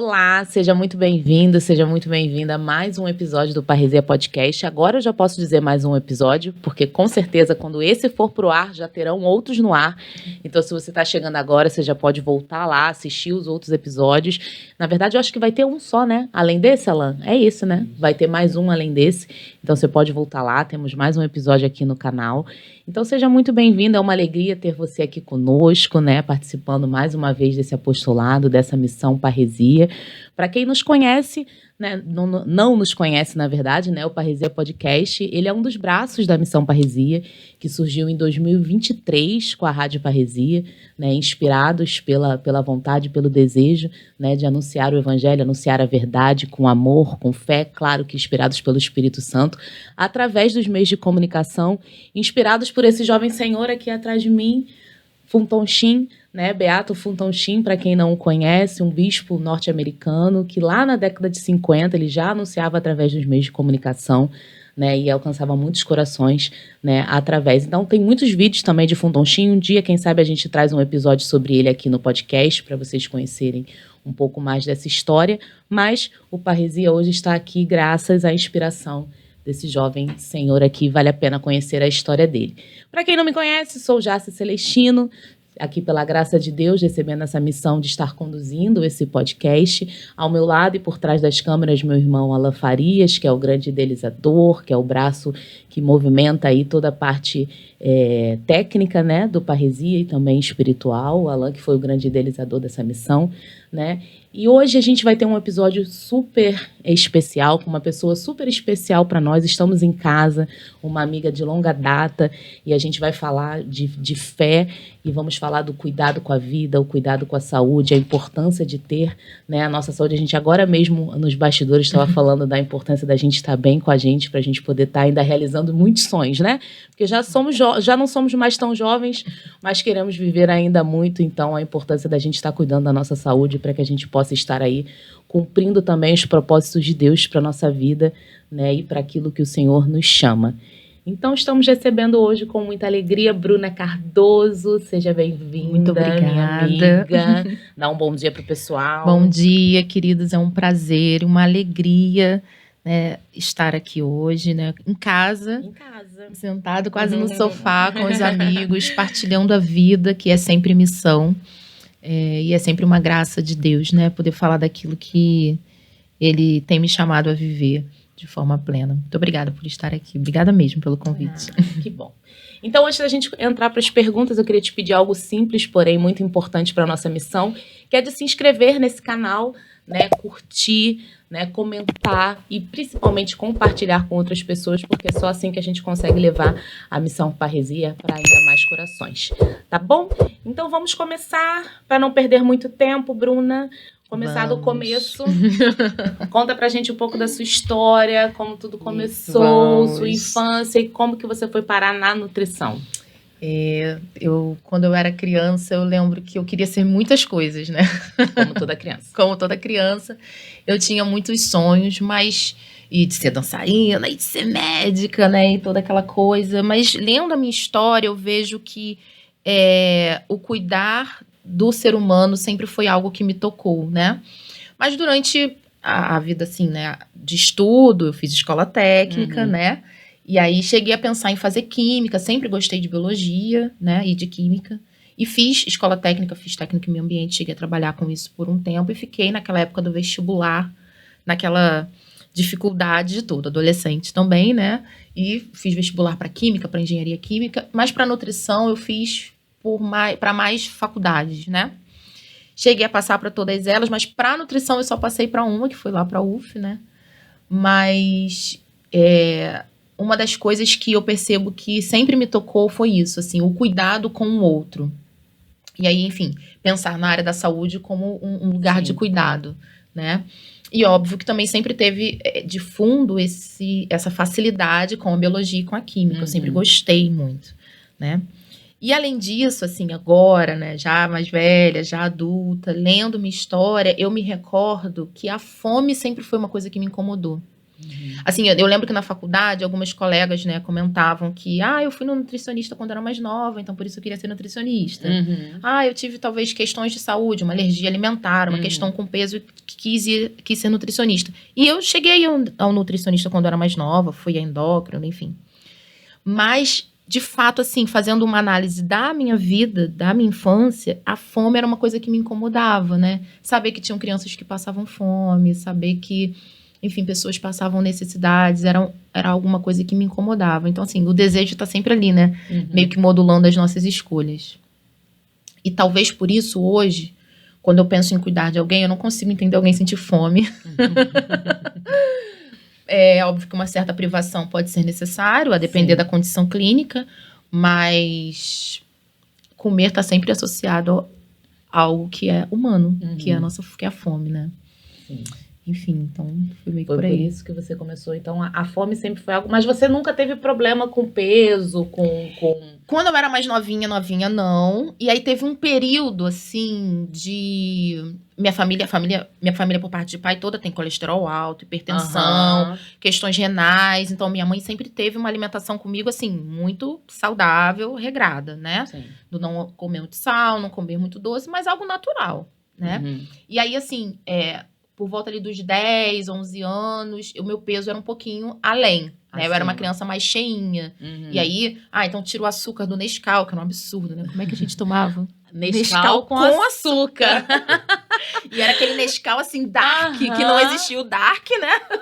Olá, seja muito bem-vindo, seja muito bem-vinda a mais um episódio do Parresia Podcast. Agora eu já posso dizer mais um episódio, porque com certeza quando esse for pro ar, já terão outros no ar. Então se você está chegando agora, você já pode voltar lá, assistir os outros episódios. Na verdade, eu acho que vai ter um só, né? Além desse, Alan? É isso, né? Vai ter mais um além desse. Então você pode voltar lá, temos mais um episódio aqui no canal. Então seja muito bem-vindo, é uma alegria ter você aqui conosco, né, participando mais uma vez desse apostolado, dessa missão Parresia. Para quem nos conhece, né, não nos conhece na verdade, né, o Parresia Podcast, ele é um dos braços da missão Parresia, que surgiu em 2023 com a Rádio Parresia, né, inspirados pela vontade, pelo desejo, né, de anunciar o Evangelho, anunciar a verdade com amor, com fé, claro que inspirados pelo Espírito Santo, através dos meios de comunicação, inspirados por esse jovem senhor aqui atrás de mim, Fulton Sheen, né, Beato Fulton Sheen, para quem não o conhece, um bispo norte-americano que lá na década de 50 ele já anunciava através dos meios de comunicação, né, e alcançava muitos corações, né, através. Então tem muitos vídeos também de Fulton Sheen. Um dia, quem sabe, a gente traz um episódio sobre ele aqui no podcast para vocês conhecerem um pouco mais dessa história. Mas o Parresia hoje está aqui graças à inspiração desse jovem senhor aqui. Vale a pena conhecer a história dele. Para quem não me conhece, sou Jace Celestino, aqui pela graça de Deus, recebendo essa missão de estar conduzindo esse podcast. Ao meu lado e por trás das câmeras, meu irmão Alan Farias, que é o grande idealizador, que é o braço que movimenta aí toda a parte técnica, né, do Parresia e também espiritual. O Alan, que foi o grande idealizador dessa missão, né? E hoje a gente vai ter um episódio super especial, com uma pessoa super especial para nós. Estamos em casa, uma amiga de longa data, e a gente vai falar de fé e vamos falar do cuidado com a vida, o cuidado com a saúde, a importância de ter, né, a nossa saúde. A gente agora mesmo, nos bastidores, estava falando da importância da gente estar bem com a gente, para a gente poder estar ainda realizando muitos sonhos, né? Porque já não somos mais tão jovens, mas queremos viver ainda muito, então a importância da gente estar cuidando da nossa saúde para que a gente possa estar aí cumprindo também os propósitos de Deus para a nossa vida, né, e para aquilo que o Senhor nos chama. Então, estamos recebendo hoje com muita alegria Bruna Cardoso. Seja bem-vinda, muito obrigada, minha amiga. Dá um bom dia para o pessoal. Bom dia, queridos. É um prazer, uma alegria, né, estar aqui hoje, né, em casa, sentado quase no sofá com os amigos, partilhando a vida, que é sempre missão. E é sempre uma graça de Deus, né, poder falar daquilo que Ele tem me chamado a viver de forma plena. Muito obrigada por estar aqui. Obrigada mesmo pelo convite. Que bom. Então, antes da gente entrar para as perguntas, eu queria te pedir algo simples, porém muito importante para a nossa missão, que é de se inscrever nesse canal, né, curtir, né, comentar e principalmente compartilhar com outras pessoas, porque é só assim que a gente consegue levar a missão Parresia para ainda mais corações. Tá bom? Então vamos começar, para não perder muito tempo, Bruna. Começar do começo. Conta pra gente um pouco da sua história, como tudo começou, sua infância e como que você foi parar na nutrição. Quando eu era criança, eu lembro que eu queria ser muitas coisas, né? Como toda criança. Como toda criança. Eu tinha muitos sonhos, e de ser dançarina, e de ser médica, né? E toda aquela coisa. Mas lendo a minha história, eu vejo que o cuidar do ser humano sempre foi algo que me tocou, né? Mas durante a vida, assim, né, de estudo, eu fiz escola técnica, né? E aí cheguei a pensar em fazer química, sempre gostei de biologia, né, e de química. E fiz escola técnica, fiz técnica em meio ambiente, cheguei a trabalhar com isso por um tempo e fiquei naquela época do vestibular, naquela dificuldade de tudo, adolescente também, né? E fiz vestibular para química, para engenharia química, mas para nutrição eu fiz para mais faculdades, né? Cheguei a passar para todas elas, mas para nutrição eu só passei para uma, que foi lá para a UF, né? Mas uma das coisas que eu percebo que sempre me tocou foi isso, assim, o cuidado com o outro. E aí, enfim, pensar na área da saúde como um lugar de cuidado, né? E óbvio que também sempre teve de fundo essa facilidade com a biologia e com a química. Eu sempre gostei muito, né? E além disso, assim, agora, né, já mais velha, já adulta, lendo minha história, eu me recordo que a fome sempre foi uma coisa que me incomodou. Assim, eu lembro que na faculdade, algumas colegas, né, comentavam que, eu fui no nutricionista quando era mais nova, então por isso eu queria ser nutricionista. Eu tive, talvez, questões de saúde, uma alergia alimentar, uma questão com peso, e quis ser nutricionista. E eu cheguei ao nutricionista quando eu era mais nova, fui a endócrino, enfim. Mas, de fato, assim, fazendo uma análise da minha vida, da minha infância, a fome era uma coisa que me incomodava, né? Saber que tinham crianças que passavam fome, saber que, enfim, pessoas passavam necessidades, era alguma coisa que me incomodava. Então, assim, o desejo está sempre ali, né? Meio que modulando as nossas escolhas. E talvez por isso, hoje, quando eu penso em cuidar de alguém, eu não consigo entender alguém sentir fome. É óbvio que uma certa privação pode ser necessário, a depender da condição clínica, mas comer está sempre associado a algo que é humano, que é a fome, né? Sim. Enfim, então foi meio que Foi por aí. por isso que você começou. Então, a fome sempre foi algo... Mas você nunca teve problema com peso, com... Quando eu era mais novinha, não. E aí teve um período, assim, de... Minha família por parte de pai toda tem colesterol alto, hipertensão, questões renais. Então, minha mãe sempre teve uma alimentação comigo, assim, muito saudável, regrada, né? Sim. Do não comer muito sal, não comer muito doce, mas algo natural, né? E aí, assim, por volta ali dos 10, 11 anos, o meu peso era um pouquinho além. Né? Eu era uma criança mais cheinha. E aí, então tira o açúcar do Nescau, que era um absurdo, né? Como é que a gente tomava? Nescau com açúcar. E era aquele Nescau, assim, dark, que não existia o dark, né?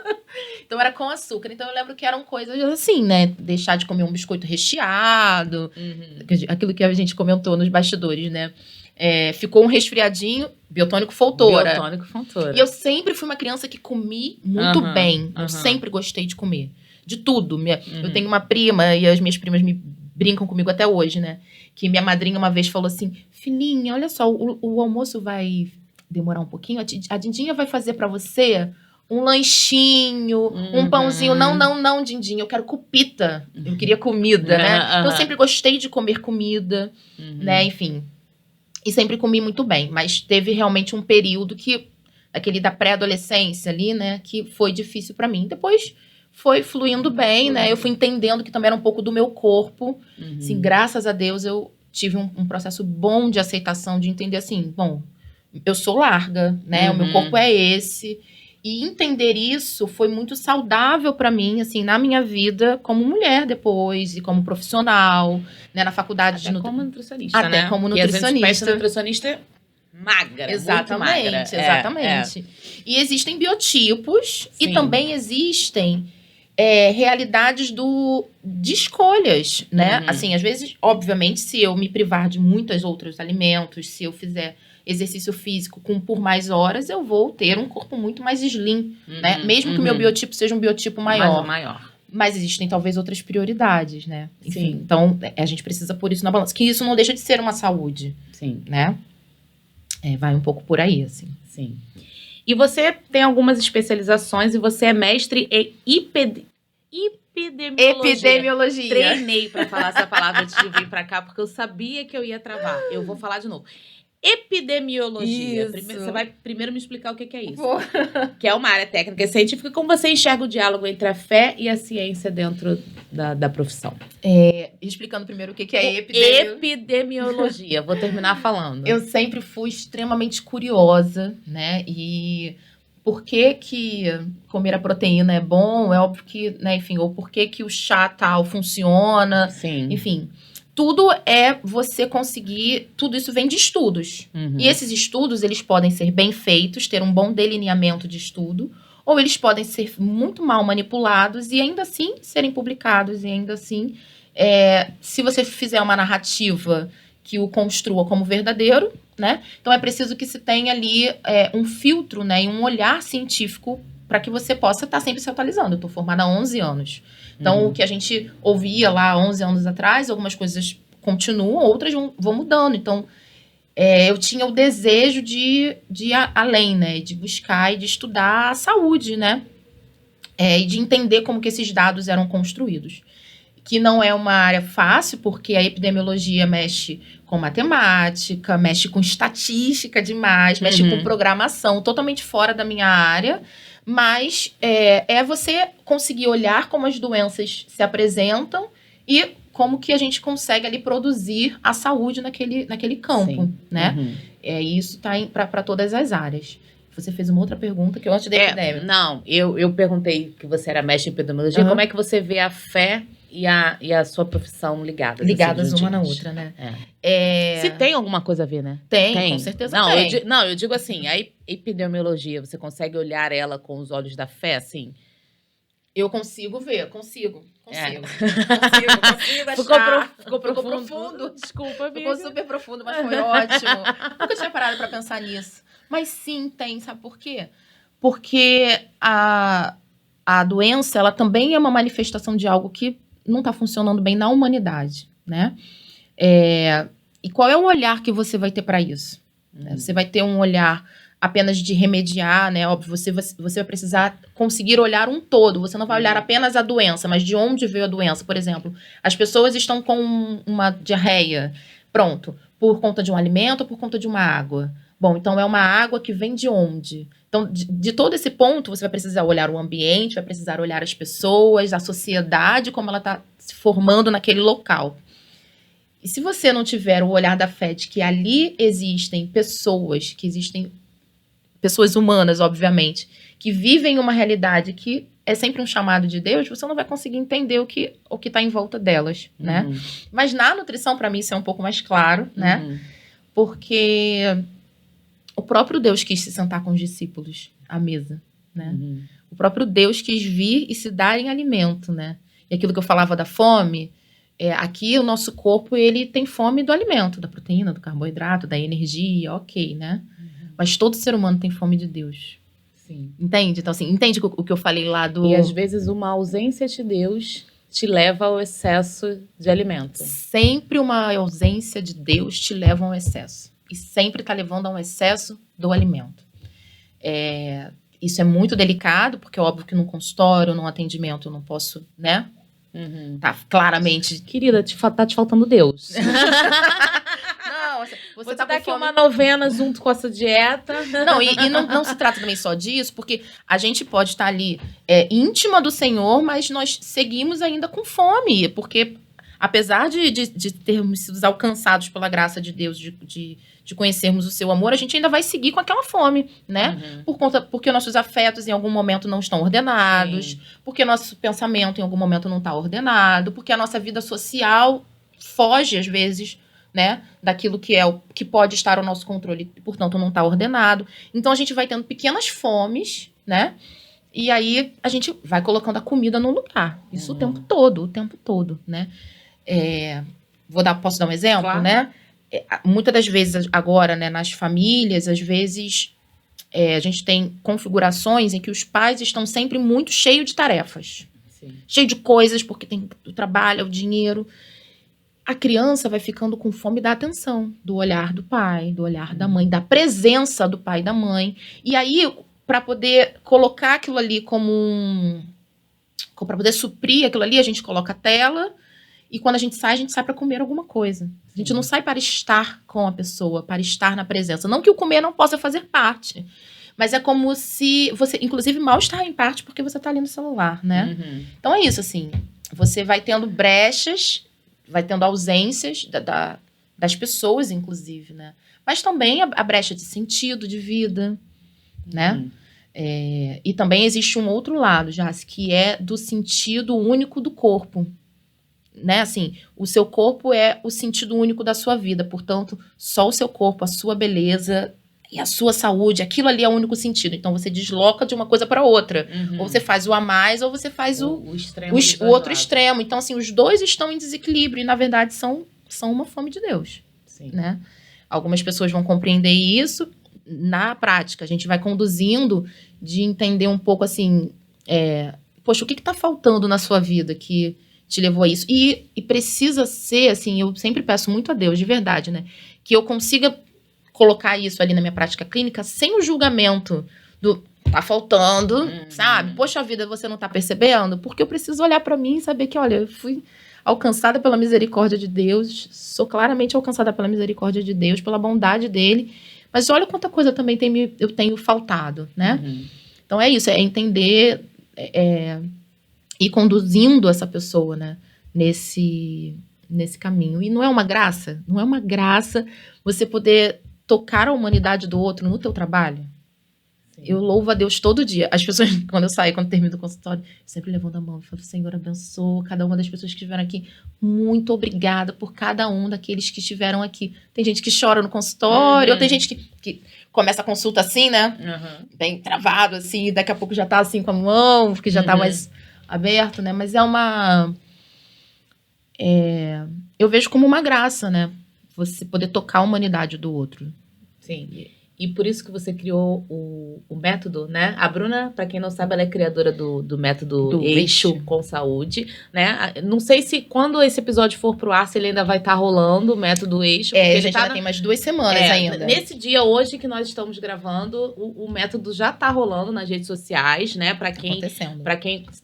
Então era com açúcar. Então eu lembro que eram coisas assim, né? Deixar de comer um biscoito recheado. Aquilo que a gente comentou nos bastidores, né? Ficou um resfriadinho, biotônico Fontoura. E eu sempre fui uma criança que comi muito bem. Eu sempre gostei de comer. De tudo. Eu tenho uma prima, e as minhas primas me brincam comigo até hoje, né? Que minha madrinha uma vez falou assim, filhinha, olha só, o almoço vai demorar um pouquinho, a Dindinha vai fazer pra você um lanchinho, um pãozinho. Não, Dindinha, eu quero cupita. Eu queria comida, né? Então eu sempre gostei de comer comida, né? Enfim. E sempre comi muito bem. Mas teve realmente um período aquele da pré-adolescência ali, né? Que foi difícil pra mim. Depois foi fluindo bem, né? Eu fui entendendo que também era um pouco do meu corpo. Assim, graças a Deus, eu tive um processo bom de aceitação, de entender assim, bom, eu sou larga, né? O meu corpo é esse. E entender isso foi muito saudável pra mim, assim, na minha vida como mulher depois e como profissional, né? Na faculdade de como nutricionista, né? Como nutricionista. E a gente nutricionista magra, exatamente, muito magra. Exatamente. E existem biotipos e também existem realidades de escolhas, né? Assim, às vezes, obviamente, se eu me privar de muitos outros alimentos, se eu fizer exercício físico por mais horas, eu vou ter um corpo muito mais slim, né? Mesmo que o meu biotipo seja um biotipo maior. Mas existem talvez outras prioridades, né? Enfim, então a gente precisa pôr isso na balança. Que isso não deixa de ser uma saúde, né? Vai um pouco por aí, assim. Sim. E você tem algumas especializações e você é mestre em epidemiologia. Treinei para falar essa palavra antes de vir para cá, porque eu sabia que eu ia travar. Eu vou falar de novo. Epidemiologia. Você vai primeiro me explicar o que é isso. Que é uma área técnica e científica. Como você enxerga o diálogo entre a fé e a ciência dentro da profissão? Explicando primeiro o que é epidemiologia. Vou terminar falando. Eu sempre fui extremamente curiosa, né? E por que comer a proteína é bom? É óbvio que, né? Enfim, ou por que o chá tal funciona? Sim. Enfim. Tudo você conseguir... Tudo isso vem de estudos. E esses estudos, eles podem ser bem feitos, ter um bom delineamento de estudo, ou eles podem ser muito mal manipulados e ainda assim serem publicados. E ainda assim, se você fizer uma narrativa que o construa como verdadeiro, né? Então é preciso que se tenha ali um filtro, né? E um olhar científico para que você possa estar sempre se atualizando. Eu estou formada há 11 anos. Então, o que a gente ouvia lá 11 anos atrás, algumas coisas continuam, outras vão mudando. Então, eu tinha o desejo de ir além, né? De buscar e de estudar a saúde, né? E de entender como que esses dados eram construídos. Que não é uma área fácil, porque a epidemiologia mexe com matemática, mexe com estatística demais, mexe com programação, totalmente fora da minha área. Mas é você conseguir olhar como as doenças se apresentam e como que a gente consegue ali produzir a saúde naquele campo, Sim. né? Uhum. Isso tá para todas as áreas. Você fez uma outra pergunta que eu antes da epidemia. Não, eu perguntei que você era mestre em epidemiologia, como é que você vê a fé e a sua profissão ligadas? Ligadas assim, uma na outra, né? Se tem alguma coisa a ver, né? Tem, com certeza não, tem. Eu digo assim, a epidemiologia, você consegue olhar ela com os olhos da fé, assim? Eu consigo ver, consigo achar. Ficou profundo. Desculpa, amiga. Ficou super profundo, mas foi ótimo. Nunca tinha parado pra pensar nisso. Mas sim, tem. Sabe por quê? Porque a doença, ela também é uma manifestação de algo que não está funcionando bem na humanidade, né? E qual é o olhar que você vai ter para isso? Você vai ter um olhar apenas de remediar, né? Óbvio, você vai precisar conseguir olhar um todo. Você não vai olhar apenas a doença, mas de onde veio a doença. Por exemplo, as pessoas estão com uma diarreia. Pronto. Por conta de um alimento ou por conta de uma água? Bom, então é uma água que vem de onde? Então, de todo esse ponto, você vai precisar olhar o ambiente, vai precisar olhar as pessoas, a sociedade, como ela está se formando naquele local. E se você não tiver o olhar da fé de que ali existem pessoas, pessoas humanas, obviamente, que vivem uma realidade que é sempre um chamado de Deus, você não vai conseguir entender o que está em volta delas, né? Mas na nutrição, para mim, isso é um pouco mais claro, né? Porque o próprio Deus quis se sentar com os discípulos à mesa, né? O próprio Deus quis vir e se dar em alimento, né? E aquilo que eu falava da fome, aqui o nosso corpo, ele tem fome do alimento, da proteína, do carboidrato, da energia, ok, né? Mas todo ser humano tem fome de Deus. Sim. Entende? Então, assim, entende o que eu falei lá do... E às vezes uma ausência de Deus te leva ao excesso de alimento. Sempre uma ausência de Deus te leva ao excesso. E sempre está levando a um excesso do alimento. Isso é muito delicado, porque é óbvio que num consultório, num atendimento, eu não posso, né? Tá claramente... Querida, tá te faltando Deus. Não, você tá com aqui fome... uma novena junto com essa dieta. Não, e não se trata também só disso, porque a gente pode estar ali íntima do Senhor, mas nós seguimos ainda com fome, porque apesar de termos sido alcançados pela graça de Deus, de conhecermos o seu amor, a gente ainda vai seguir com aquela fome, né? Porque nossos afetos em algum momento não estão ordenados, porque nosso pensamento em algum momento não está ordenado, porque a nossa vida social foge, às vezes, né, daquilo que pode estar ao nosso controle, e, portanto, não está ordenado. Então, a gente vai tendo pequenas fomes, né? E aí, a gente vai colocando a comida no lugar. Isso o tempo todo, né? Posso dar um exemplo, claro, né? Muitas das vezes agora, né, nas famílias, às vezes a gente tem configurações em que os pais estão sempre muito cheios de tarefas. Cheio de coisas, porque tem o trabalho, o dinheiro. A criança vai ficando com fome da atenção, do olhar do pai, do olhar da mãe, da presença do pai e da mãe. E aí, para poder colocar aquilo ali para poder suprir aquilo ali, a gente coloca a tela e quando a gente sai para comer alguma coisa. A gente não sai para estar com a pessoa, para estar na presença. Não que o comer não possa fazer parte, mas é como se você, inclusive, mal está em parte porque você está ali no celular, né? Então é isso, assim. Você vai tendo brechas, vai tendo ausências das pessoas, inclusive, né? Mas também a brecha de sentido de vida, né? E também existe um outro lado, Jace, que é do sentido único do corpo. Né? Assim, o seu corpo é o sentido único da sua vida, portanto, só o seu corpo, a sua beleza e a sua saúde, aquilo ali é o único sentido. Então, você desloca de uma coisa para outra. Ou você faz o a mais, ou você faz o outro extremo. Então, assim, os dois estão em desequilíbrio e, na verdade, são uma fome de Deus. Né? Algumas pessoas vão compreender isso. Na prática, a gente vai conduzindo de entender um pouco, assim, poxa, o que está faltando na sua vida que te levou a isso? E precisa ser, assim, eu sempre peço muito a Deus, de verdade, né? Que eu consiga colocar isso ali na minha prática clínica sem o julgamento do tá faltando, sabe? Poxa vida, você não tá percebendo? Porque eu preciso olhar para mim e saber que, olha, eu fui alcançada pela misericórdia de Deus, sou claramente alcançada pela misericórdia de Deus, pela bondade dele, mas olha quanta coisa também eu tenho faltado, né? Então é isso, é entender e conduzindo essa pessoa, né, nesse caminho. E não é uma graça você poder tocar a humanidade do outro no teu trabalho. Eu louvo a Deus todo dia. As pessoas, quando eu saio, quando termino o consultório, eu sempre levanto a mão e falo, Senhor, abençoa cada uma das pessoas que estiveram aqui. Muito obrigada por cada um daqueles que estiveram aqui. Tem gente que chora no consultório, ou tem gente que começa a consulta assim, né? Bem travado, assim, e daqui a pouco já tá assim com a mão, porque já tá mais aberto, né? Mas eu vejo como uma graça, né? Você poder tocar a humanidade do outro. Sim. E por isso que você criou o método, né? A Bruna, para quem não sabe, ela é criadora do método Do Eixo com Saúde, né? Não sei se quando esse episódio for pro ar, se ele ainda vai estar rolando, o método Eixo. A gente ainda tem mais 2 semanas ainda. Nesse dia hoje que nós estamos gravando, o método já tá rolando nas redes sociais, né? Para quem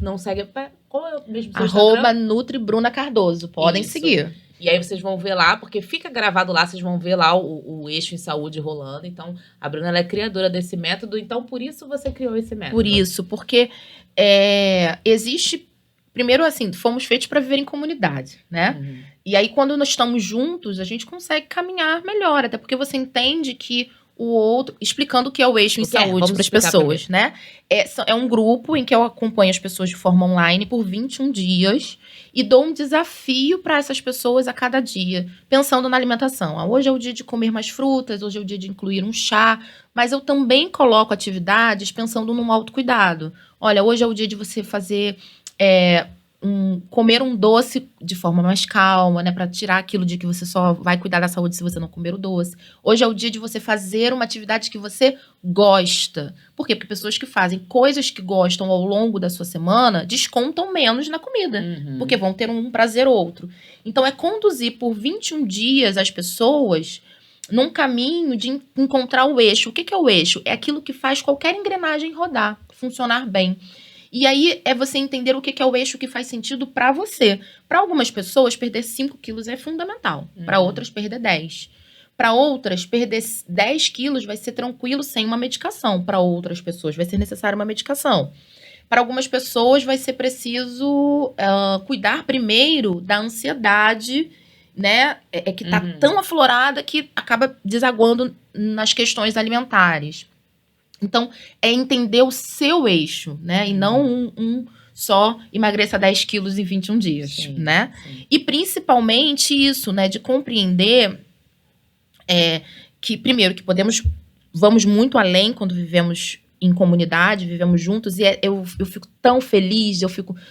não segue... Qual é o mesmo seu Instagram? @NutriBruna Cardoso. Podem seguir. E aí vocês vão ver lá, porque fica gravado lá, vocês vão ver lá o Eixo em Saúde rolando. Então, a Bruna, ela é criadora desse método, então por isso você criou esse método. Por isso, porque existe... Primeiro, assim, fomos feitos para viver em comunidade, né? E aí, quando nós estamos juntos, a gente consegue caminhar melhor. Até porque você entende que o outro... Explicando o que é o Eixo em Saúde para as pessoas, né? É um grupo em que eu acompanho as pessoas de forma online por 21 dias e dou um desafio para essas pessoas a cada dia, pensando na alimentação. Hoje é o dia de comer mais frutas, hoje é o dia de incluir um chá, mas eu também coloco atividades pensando num autocuidado. Olha, hoje é o dia de você fazer... comer um doce de forma mais calma, né? Para tirar aquilo de que você só vai cuidar da saúde se você não comer o doce. Hoje é o dia de você fazer uma atividade que você gosta. Por quê? Porque pessoas que fazem coisas que gostam ao longo da sua semana descontam menos na comida. Porque vão ter um prazer ou outro. Então, é conduzir por 21 dias as pessoas num caminho de encontrar o eixo. O que é o eixo? É aquilo que faz qualquer engrenagem rodar, funcionar bem. E aí é você entender o que é o eixo que faz sentido para você. Para algumas pessoas, perder 5 quilos é fundamental. Para outras, perder 10. Para outras, perder 10 quilos vai ser tranquilo sem uma medicação. Para outras pessoas, vai ser necessária uma medicação. Para algumas pessoas, vai ser preciso cuidar primeiro da ansiedade, né? Que está tão aflorada que acaba desaguando nas questões alimentares. Então, é entender o seu eixo, né? E não só emagreça 10 quilos em 21 dias, né? Sim. E principalmente isso, né? De compreender que, primeiro, que vamos muito além quando vivemos em comunidade, vivemos juntos. E eu fico tão feliz,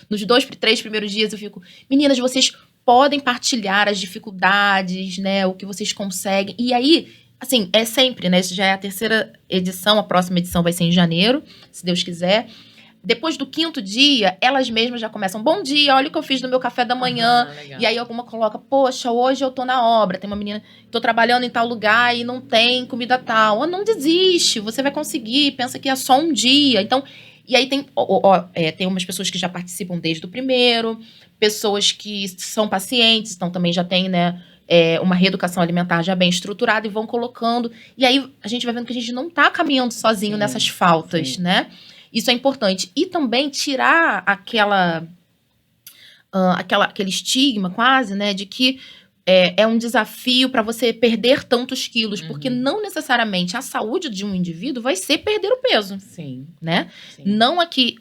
nos 2, 3 primeiros dias, eu fico... Meninas, vocês podem partilhar as dificuldades, né? O que vocês conseguem. E aí... Assim, é sempre, né? Isso já é a 3ª edição, a próxima edição vai ser em janeiro, se Deus quiser. Depois do 5º dia, elas mesmas já começam. Bom dia, olha o que eu fiz no meu café da manhã. E aí alguma coloca, poxa, hoje eu tô na obra. Tem uma menina, tô trabalhando em tal lugar e não tem comida tal. Não desiste, você vai conseguir. Pensa que é só um dia. Então, e aí tem umas pessoas que já participam desde o primeiro. Pessoas que são pacientes, então também já tem, né? Uma reeducação alimentar já bem estruturada e vão colocando. E aí a gente vai vendo que a gente não tá caminhando sozinho nessas faltas, né? Isso é importante. E também tirar aquele estigma quase, né? De que é um desafio para você perder tantos quilos. Porque não necessariamente a saúde de um indivíduo vai ser perder o peso. Sim. Né? Sim. Não aqui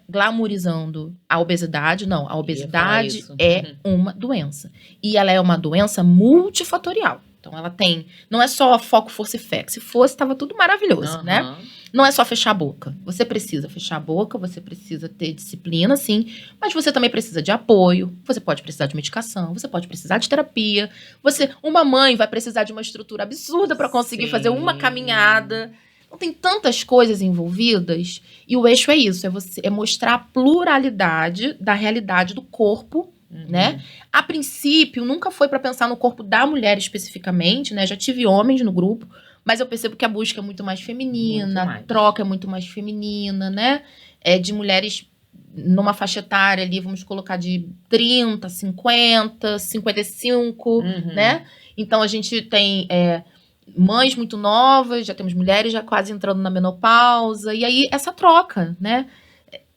glamourizando a obesidade, não. A obesidade é uma doença. E ela é uma doença multifatorial. Então, ela tem... Não é só foco, força e fé. Se fosse, estava tudo maravilhoso, né? Não é só fechar a boca. Você precisa fechar a boca, você precisa ter disciplina, sim. Mas você também precisa de apoio. Você pode precisar de medicação. Você pode precisar de terapia. Uma mãe vai precisar de uma estrutura absurda para conseguir fazer uma caminhada. Então, tem tantas coisas envolvidas. E o eixo é isso. É mostrar a pluralidade da realidade do corpo, né? A princípio, nunca foi para pensar no corpo da mulher especificamente, né? Já tive homens no grupo, mas eu percebo que a busca é muito mais feminina, a troca é muito mais feminina, né? De mulheres numa faixa etária ali, vamos colocar de 30, 50, 55, né? Então, a gente tem mães muito novas, já temos mulheres já quase entrando na menopausa, e aí essa troca, né?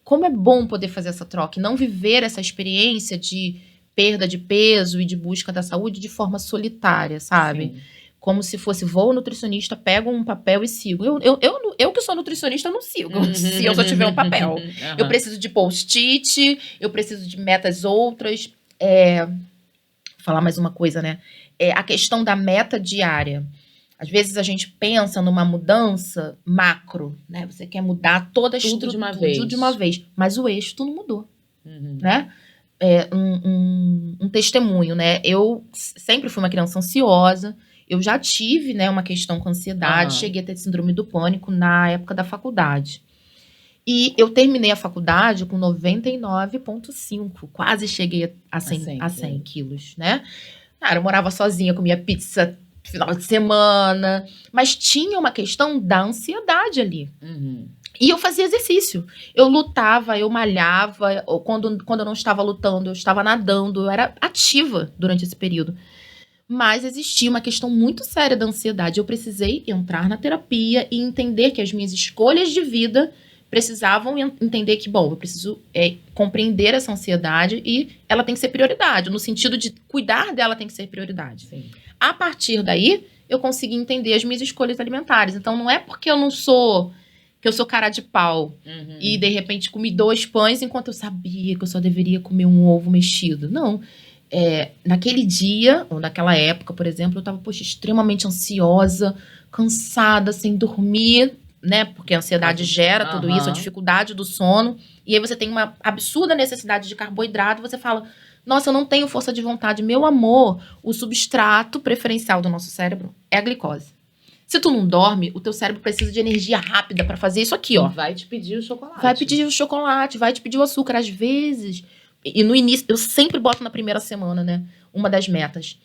Como é bom poder fazer essa troca e não viver essa experiência de perda de peso e de busca da saúde de forma solitária, sabe? Sim. Como se fosse, vou ao nutricionista, pego um papel e sigo. Eu que sou nutricionista, eu não sigo, se eu só tiver um papel. Eu preciso de post-it, eu preciso de metas outras. Vou falar mais uma coisa, né? A questão da meta diária. Às vezes a gente pensa numa mudança macro, né? Você quer mudar toda a Tudo estrutura de uma vez. tudo de uma vez. Mas o eixo tu não mudou, Uhum. né? Um testemunho, né? Eu sempre fui uma criança ansiosa. Eu já tive, né, uma questão com ansiedade. Aham. Cheguei a ter síndrome do pânico na época da faculdade. E eu terminei a faculdade com 99,5. Quase cheguei a 100 quilos, né? Cara, eu morava sozinha, comia pizza final de semana. Mas tinha uma questão da ansiedade ali. Uhum. E eu fazia exercício. Eu lutava, eu malhava. Ou quando eu não estava lutando, eu estava nadando. Eu era ativa durante esse período. Mas existia uma questão muito séria da ansiedade. Eu precisei entrar na terapia e entender que as minhas escolhas de vida precisavam entender que, bom, eu preciso compreender essa ansiedade e ela tem que ser prioridade. No sentido de cuidar dela tem que ser prioridade. Sim. A partir daí, eu consegui entender as minhas escolhas alimentares. Então, não é porque eu não sou... que eu sou cara de pau. Uhum. E, de repente, comi 2 pães enquanto eu sabia que eu só deveria comer um ovo mexido. Não. Naquele dia, ou naquela época, por exemplo, eu estava, extremamente ansiosa, cansada, sem dormir, né? Porque a ansiedade gera tudo isso, a dificuldade do sono. E aí você tem uma absurda necessidade de carboidrato, você fala, nossa, eu não tenho força de vontade. Meu amor, o substrato preferencial do nosso cérebro é a glicose. Se tu não dorme, o teu cérebro precisa de energia rápida para fazer isso aqui, ó. Vai te pedir o chocolate. Vai pedir o chocolate, vai te pedir o açúcar. Às vezes, e no início, eu sempre boto na primeira semana, né? Uma das metas.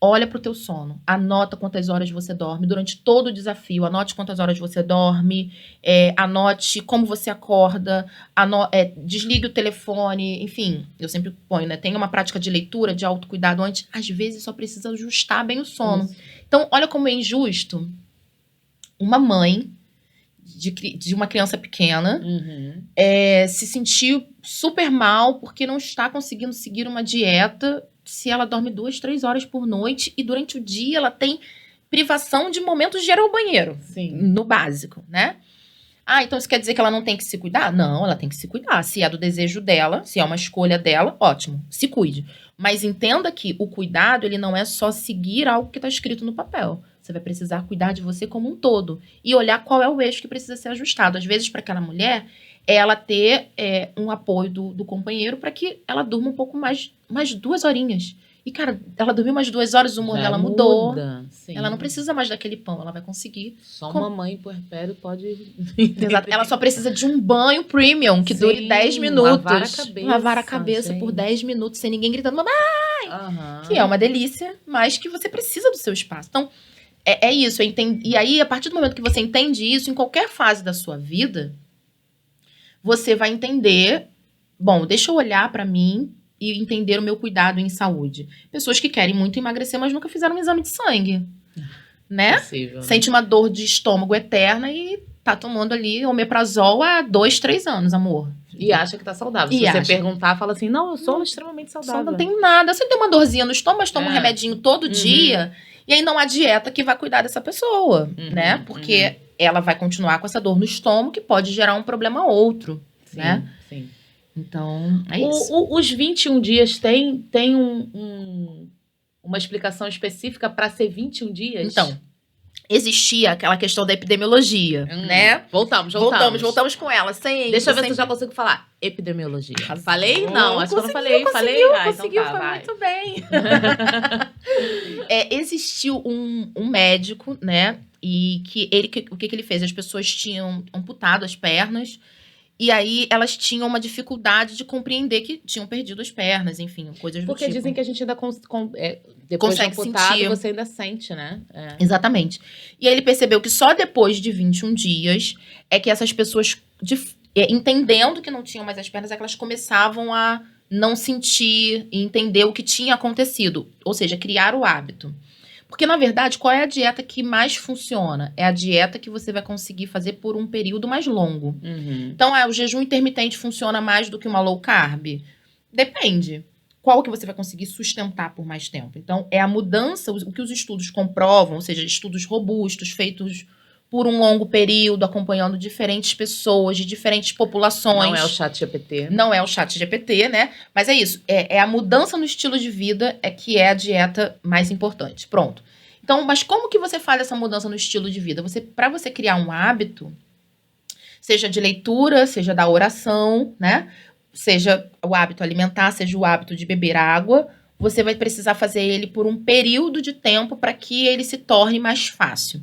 Olha pro teu sono. Anota quantas horas você dorme. Durante todo o desafio, anote quantas horas você dorme. Anote como você acorda. Desligue o telefone. Enfim, eu sempre ponho, né? Tenha uma prática de leitura, de autocuidado antes. Às vezes, só precisa ajustar bem o sono. Isso. Então, olha como é injusto. Uma mãe de uma criança pequena Uhum. se sentiu super mal porque não está conseguindo seguir uma dieta se ela dorme 2, 3 horas por noite e durante o dia ela tem privação de momentos de ir ao banheiro. Sim. No básico, né? Então isso quer dizer que ela não tem que se cuidar? Não, ela tem que se cuidar. Se é do desejo dela, se é uma escolha dela, ótimo, se cuide. Mas entenda que o cuidado, ele não é só seguir algo que está escrito no papel. Você vai precisar cuidar de você como um todo. E olhar qual é o eixo que precisa ser ajustado. Às vezes, para aquela mulher, ela ter um apoio do companheiro para que ela durma um pouco mais 2 horinhas. E, cara, ela dormiu mais 2 horas, o humor dela mudou. Sim. Ela não precisa mais daquele pão, ela vai conseguir. Só uma mãe puerpério pode... Exato. Ela só precisa de um banho premium que dure 10 minutos. Lavar a cabeça por 10 minutos, sem ninguém gritando, mamãe! Uhum. Que é uma delícia, mas que você precisa do seu espaço. Então, é isso. E aí, a partir do momento que você entende isso, em qualquer fase da sua vida, você vai entender, bom, deixa eu olhar pra mim e entender o meu cuidado em saúde. Pessoas que querem muito emagrecer, mas nunca fizeram um exame de sangue, né? Possível, né? Sente uma dor de estômago eterna e tá tomando ali omeprazol há 2, 3 anos, amor. E acha que tá saudável. Se você perguntar, fala assim, não, eu sou extremamente saudável. Só não tem nada. Você tem uma dorzinha no estômago, mas toma um remedinho todo dia. E aí não há dieta que vai cuidar dessa pessoa, né? Porque ela vai continuar com essa dor no estômago que pode gerar um problema outro, né? Sim. Então, é isso. Os 21 dias tem uma explicação específica para ser 21 dias? Então, existia aquela questão da epidemiologia, né? Voltamos com ela. Deixa eu ver se eu já consigo falar. Epidemiologia. Arrasou. Falei? Não, acho que eu não falei. Conseguiu, então foi vai. muito bem. Existiu um médico, né? E o que ele fez? As pessoas tinham amputado as pernas. E aí, elas tinham uma dificuldade de compreender que tinham perdido as pernas, enfim, coisas do tipo. Porque dizem que a gente ainda depois consegue de amputado, sentir. você ainda sente, né? Exatamente. E aí, ele percebeu que só depois de 21 dias é que essas pessoas, entendendo que não tinham mais as pernas, é que elas começavam a não sentir e entender o que tinha acontecido. Ou seja, criar o hábito. Porque, na verdade, qual é a dieta que mais funciona? É a dieta que você vai conseguir fazer por um período mais longo. Então, o jejum intermitente funciona mais do que uma low carb? Depende. Qual que você vai conseguir sustentar por mais tempo? Então, é a mudança, o que os estudos comprovam, ou seja, estudos robustos, feitos por um longo período, acompanhando diferentes pessoas, de diferentes populações. Não é o ChatGPT. Não é o ChatGPT, né? Mas é isso. É a mudança no estilo de vida que é a dieta mais importante. Pronto. Então, mas como que você faz essa mudança no estilo de vida? Para você criar um hábito, seja de leitura, seja da oração, né? Seja o hábito alimentar, seja o hábito de beber água, você vai precisar fazer ele por um período de tempo para que ele se torne mais fácil.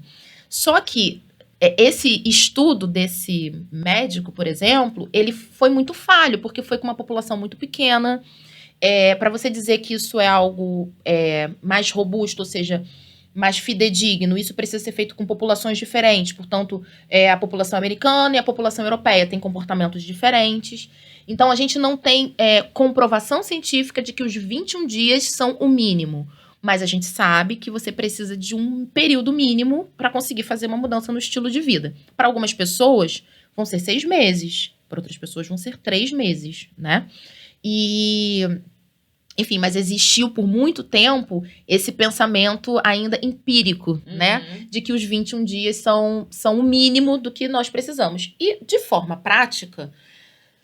Só que esse estudo desse médico, por exemplo, ele foi muito falho, porque foi com uma população muito pequena. Para você dizer que isso é algo mais robusto, ou seja, mais fidedigno, isso precisa ser feito com populações diferentes. Portanto, a população americana e a população europeia têm comportamentos diferentes. Então, a gente não tem comprovação científica de que os 21 dias são o mínimo. Mas a gente sabe que você precisa de um período mínimo para conseguir fazer uma mudança no estilo de vida. Para algumas pessoas, vão ser 6 meses. Para outras pessoas, vão ser 3 meses, né? Enfim, mas existiu por muito tempo esse pensamento ainda empírico, né? De que os 21 dias são o mínimo do que nós precisamos. E, de forma prática,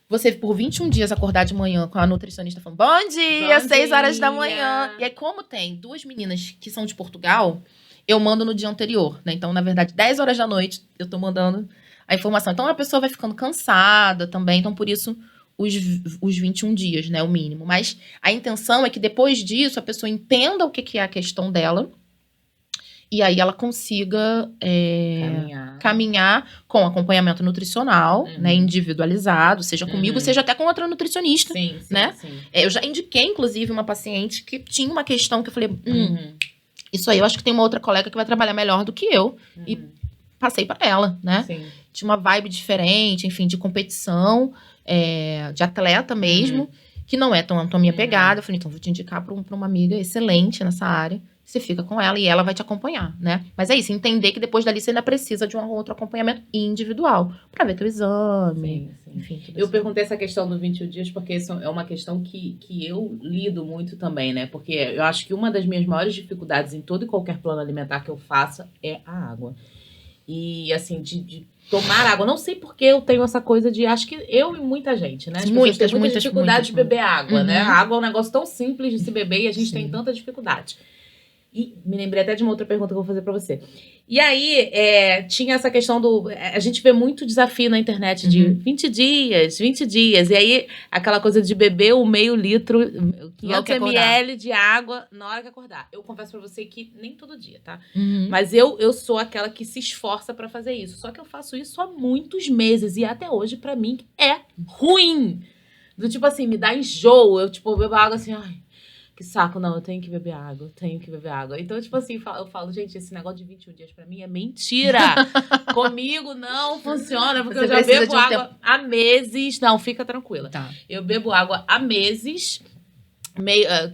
você por 21 dias acordar de manhã com a nutricionista falando bom dia, 6 horas da manhã. E aí, como tem 2 meninas que são de Portugal, eu mando no dia anterior, né? Então, na verdade, 10 horas da noite, eu tô mandando a informação. Então, a pessoa vai ficando cansada também. Então, por isso, os 21 dias, né? O mínimo. Mas a intenção é que depois disso, a pessoa entenda o que é a questão dela. E aí ela consiga caminhar com acompanhamento nutricional, né, individualizado, seja comigo, seja até com outra nutricionista, né? Sim. Eu já indiquei, inclusive, uma paciente que tinha uma questão que eu falei, isso aí, eu acho que tem uma outra colega que vai trabalhar melhor do que eu. E passei para ela, né? Sim. Tinha uma vibe diferente, enfim, de competição, de atleta mesmo, que não é tão a minha pegada. Eu falei, então, vou te indicar para uma amiga excelente nessa área. Você fica com ela e ela vai te acompanhar, né? Mas é isso, entender que depois dali você ainda precisa de um outro acompanhamento individual para ver teu exame, enfim. Eu perguntei essa questão do 21 dias porque isso é uma questão que eu lido muito também, né? Porque eu acho que uma das minhas maiores dificuldades em todo e qualquer plano alimentar que eu faça é a água. E, assim, de tomar água. Não sei porque eu tenho essa coisa de... Acho que eu e muita gente, né? As pessoas têm muita dificuldade de beber água, né? A água é um negócio tão simples de se beber e a gente tem tanta dificuldade. E me lembrei até de uma outra pergunta que eu vou fazer pra você. E aí, tinha essa questão do... A gente vê muito desafio na internet de 20 dias. E aí, aquela coisa de beber o meio litro, 500 ml de água na hora que acordar. Eu confesso pra você que nem todo dia, tá? Mas eu sou aquela que se esforça pra fazer isso. Só que eu faço isso há muitos meses. E até hoje, pra mim, é ruim. Do tipo assim, me dá enjoo. Eu, tipo, bebo água assim, ai... Que saco, não, eu tenho que beber água, Então, tipo assim, eu falo, gente, esse negócio de 21 dias pra mim é mentira. Comigo não funciona, porque eu já bebo água há meses. Não, fica tranquila. Tá. Eu bebo água há meses,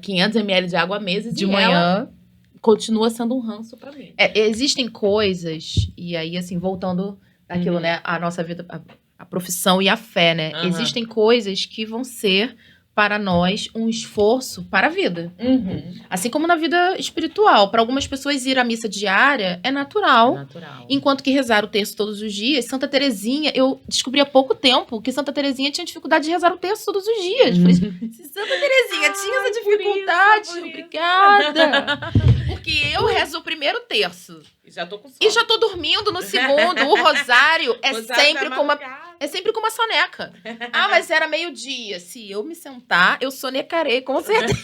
500 ml de água há meses. De manhã. Ela continua sendo um ranço pra mim. Existem coisas, e aí, assim, voltando daquilo, né, a nossa vida, a profissão e a fé, né? Existem coisas que vão ser... para nós, um esforço para a vida. Assim como na vida espiritual. Para algumas pessoas, ir à missa diária é natural. Enquanto que rezar o terço todos os dias. Santa Terezinha, eu descobri há pouco tempo que Santa Terezinha tinha dificuldade de rezar o terço todos os dias. Falei, se Santa Terezinha tinha essa dificuldade, obrigada. Porque eu rezo o primeiro terço. E já tô com sono. E já tô dormindo no segundo. O rosário é sempre com uma soneca. Mas era meio-dia. Se eu me sentar, eu sonecarei, com certeza.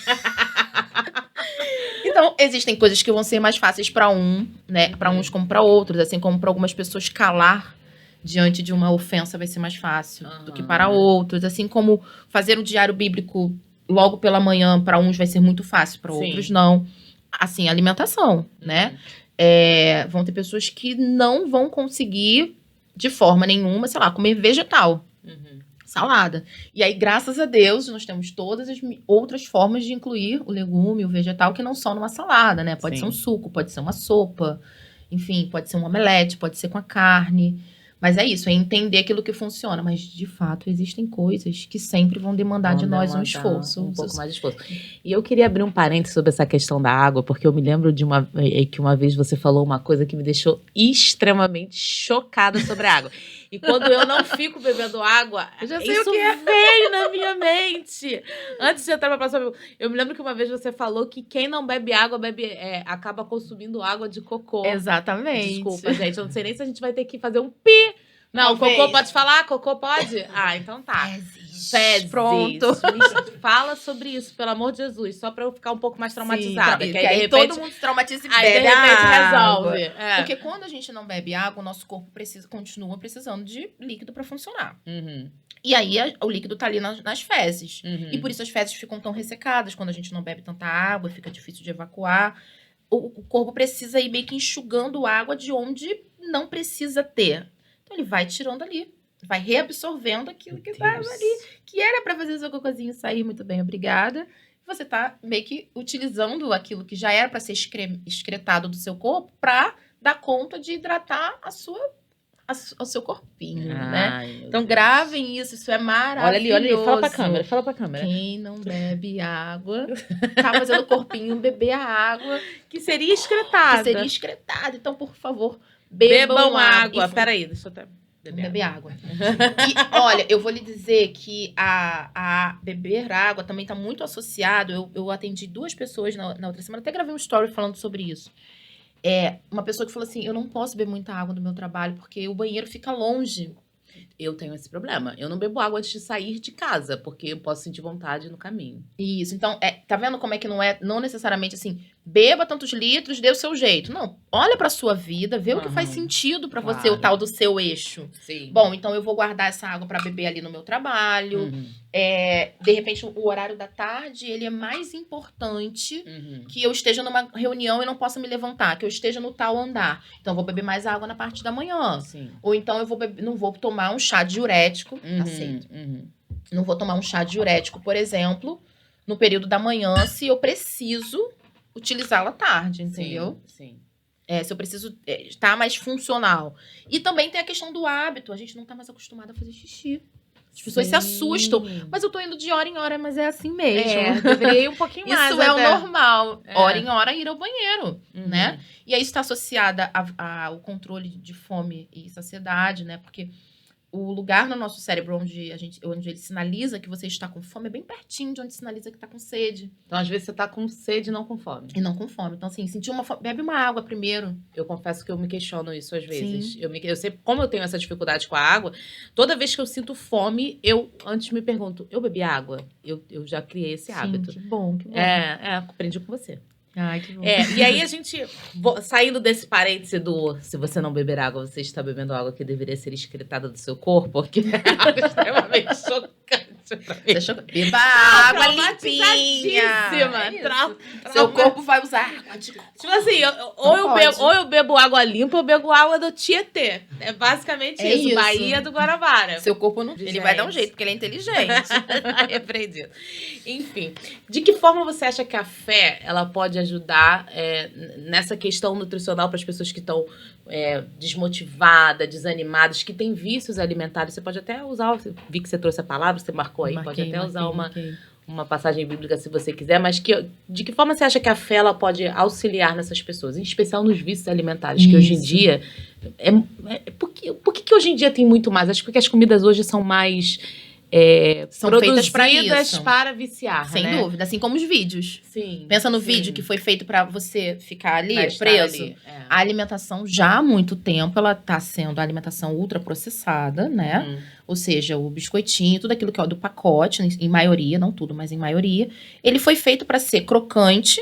Então, existem coisas que vão ser mais fáceis para né? Para uns como para outros. Assim como para algumas pessoas calar diante de uma ofensa vai ser mais fácil do que para outros. Assim como fazer um diário bíblico logo pela manhã, para uns vai ser muito fácil, para outros não. Assim, alimentação, né? Vão ter pessoas que não vão conseguir, de forma nenhuma, sei lá, comer vegetal. salada. E aí, graças a Deus, nós temos todas as outras formas de incluir o legume, o vegetal, que não só numa salada, né? Pode Sim. ser um suco, pode ser uma sopa, enfim, pode ser um omelete, pode ser com a carne. Mas é isso, é entender aquilo que funciona. Mas, de fato, existem coisas que sempre vão demandar de nós um esforço. Um pouco mais de esforço. E eu queria abrir um parênteses sobre essa questão da água, porque eu me lembro que uma vez você falou uma coisa que me deixou extremamente chocada sobre a água. E quando eu não fico bebendo água, Eu já sei isso o que é. veio na minha mente. Antes de entrar pra próxima pergunta, eu me lembro que uma vez você falou que quem não bebe água acaba consumindo água de cocô. Exatamente. Desculpa, gente. Eu não sei nem se a gente vai ter que fazer um pi. Não, Talvez. cocô pode falar? Cocô pode? Ah, então tá. Fezes. Pronto. Fala sobre isso, pelo amor de Jesus. Só pra eu ficar um pouco mais traumatizada. Sim, que aí, aí, de repente, todo mundo se traumatiza e aí, de bebe repente água. resolve. É. Porque quando a gente não bebe água, o nosso corpo continua precisando de líquido para funcionar. Uhum, E aí o líquido tá ali nas fezes. uhum. E por isso as fezes ficam tão ressecadas. Quando a gente não bebe tanta água, fica difícil de evacuar. O corpo precisa ir meio que enxugando água de onde não precisa ter. Então ele vai tirando ali. Vai reabsorvendo aquilo que estava ali. Que era para fazer o seu cocôzinho sair muito bem, obrigada. Você tá meio que utilizando aquilo que já era para ser excretado do seu corpo para dar conta de hidratar o seu corpinho, né? Ai, meu Então Deus. gravem isso é maravilhoso. Olha ali, fala pra câmera. Quem não bebe água, tá fazendo o corpinho beber a água Que seria excretada. que seria excretado. Então, por favor, Bebam água. E Peraí, deixa eu até beber água. E, olha, eu vou lhe dizer que a beber água também está muito associado. Eu atendi 2 pessoas na outra semana, até gravei um story falando sobre isso. Uma pessoa que falou assim, eu não posso beber muita água no meu trabalho, porque o banheiro fica longe. Eu tenho esse problema. Eu não bebo água antes de sair de casa, porque eu posso sentir vontade no caminho. Isso, então, tá vendo como é que não necessariamente assim, beba tantos litros, dê o seu jeito. Não, olha pra sua vida, vê o que faz sentido pra você, o tal do seu eixo. Sim. Bom, então eu vou guardar essa água pra beber ali no meu trabalho. Uhum. De repente, o horário da tarde, ele é mais importante Uhum. que eu esteja numa reunião e não possa me levantar, que eu esteja no tal andar. Então, eu vou beber mais água na parte da manhã. Sim. Ou então, não vou tomar um chá diurético, aceito. Uhum. Não vou tomar um chá diurético, por exemplo, no período da manhã, se eu preciso utilizá-lo à tarde, entendeu? Sim. Se eu preciso estar mais funcional. E também tem a questão do hábito. A gente não tá mais acostumado a fazer xixi. As pessoas se assustam. Mas eu tô indo de hora em hora, mas é assim mesmo. Deveria ir um pouquinho mais. Isso é até. o normal. Hora em hora ir ao banheiro, Uhum. né? E aí isso está associada ao controle de fome e saciedade, né? Porque o lugar no nosso cérebro onde ele sinaliza que você está com fome é bem pertinho de onde sinaliza que está com sede. Então, às vezes, você tá com sede e não com fome. E não com fome. Então, assim, sentir uma fome, bebe uma água primeiro. Eu confesso que eu me questiono isso às vezes. Sim. Eu sei, como eu tenho essa dificuldade com a água, toda vez que eu sinto fome, eu antes me pergunto, eu bebi água? Eu já criei esse hábito. Que bom, que bom. Aprendi com você. Ai, que bom. E aí a gente, saindo desse parêntese do se você não beber água, você está bebendo água que deveria ser excretada do seu corpo, que é algo extremamente chocante pra mim. Beba água limpinha. Traumatizadíssima. Seu corpo vai usar água de coco. Tipo assim, ou eu bebo água limpa ou eu bebo água do Tietê. É basicamente isso. Bahia do Guarabara. Seu corpo não. Ele vai dar um jeito, porque ele é inteligente. Repreendido. Enfim, de que forma você acha que a fé ela pode ajudar nessa questão nutricional para as pessoas que estão desmotivadas, desanimadas, que têm vícios alimentares? Você pode até usar, vi que você trouxe a palavra, você marcou aí, pode até usar uma passagem bíblica se você quiser, mas de que forma você acha que a fé ela pode auxiliar nessas pessoas, em especial nos vícios alimentares, que hoje em dia... Por que hoje em dia tem muito mais? Acho que as comidas hoje são mais... são produzidas feitas para isso. Para viciar, sem dúvida, assim como os vídeos. Sim. Pensa no vídeo que foi feito para você ficar ali Vai preso. ali, A alimentação já há muito tempo ela está sendo a alimentação ultraprocessada, né? Ou seja, o biscoitinho, tudo aquilo que é do pacote, em maioria, não tudo, mas em maioria, ele foi feito para ser crocante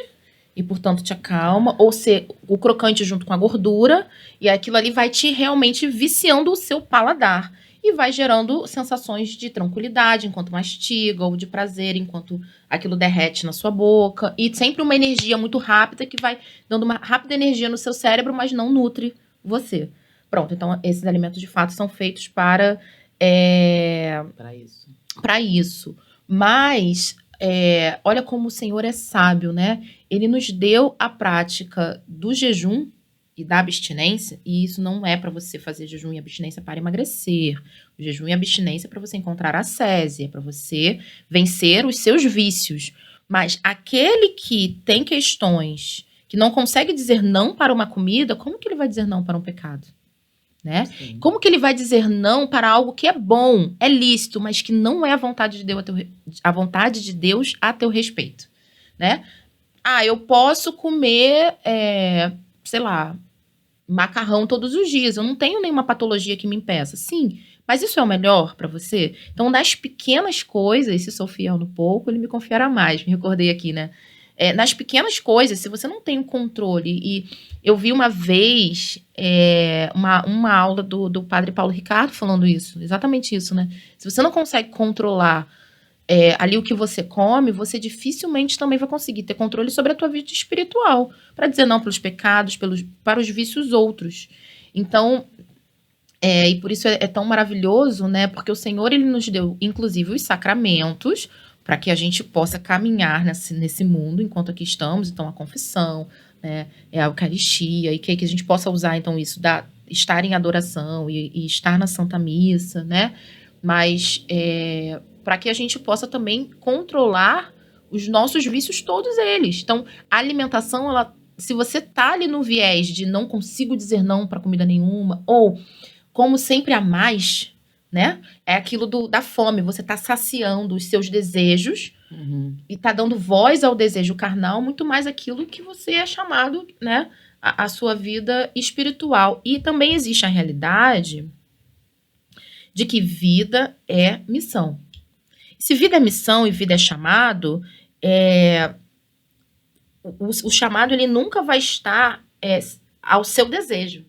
e, portanto, te acalma, ou ser o crocante junto com a gordura, e aquilo ali vai te realmente viciando o seu paladar. E vai gerando sensações de tranquilidade enquanto mastiga, ou de prazer enquanto aquilo derrete na sua boca. E sempre uma energia muito rápida que vai dando uma rápida energia no seu cérebro, mas não nutre você. Pronto, então esses alimentos de fato são feitos para Para isso. Mas, olha como o Senhor é sábio, né? Ele nos deu a prática do jejum e da abstinência, e isso não é para você fazer jejum e abstinência para emagrecer. O jejum e abstinência é para você encontrar a ascese, é para você vencer os seus vícios. Mas aquele que tem questões, que não consegue dizer não para uma comida, como que ele vai dizer não para um pecado? Né? Como que ele vai dizer não para algo que é bom, é lícito, mas que não é a vontade de Deus a teu respeito, né? Eu posso comer, sei lá, macarrão todos os dias. Eu não tenho nenhuma patologia que me impeça. Sim, mas isso é o melhor para você? Então, nas pequenas coisas, se sou fiel no pouco, ele me confiará mais. Me recordei aqui, né? Nas pequenas coisas, se você não tem o controle, e eu vi uma vez uma aula do padre Paulo Ricardo falando isso, exatamente isso, né? Se você não consegue controlar ali o que você come, você dificilmente também vai conseguir ter controle sobre a tua vida espiritual, para dizer não pelos pecados, para os vícios outros. Então, e por isso é tão maravilhoso, né? Porque o Senhor, ele nos deu, inclusive, os sacramentos, para que a gente possa caminhar nesse mundo enquanto aqui estamos. Então, a confissão, né, a Eucaristia, e que a gente possa usar, então, isso, estar em adoração e estar na Santa Missa, né? Mas para que a gente possa também controlar os nossos vícios, todos eles. Então, a alimentação, se você tá ali no viés de não consigo dizer não para comida nenhuma, ou como sempre há mais, né? É aquilo da fome. Você tá saciando os seus desejos e tá dando voz ao desejo carnal, muito mais aquilo que você é chamado, né? A sua vida espiritual. E também existe a realidade de que vida é missão. Se vida é missão e vida é chamado, o chamado, ele nunca vai estar ao seu desejo.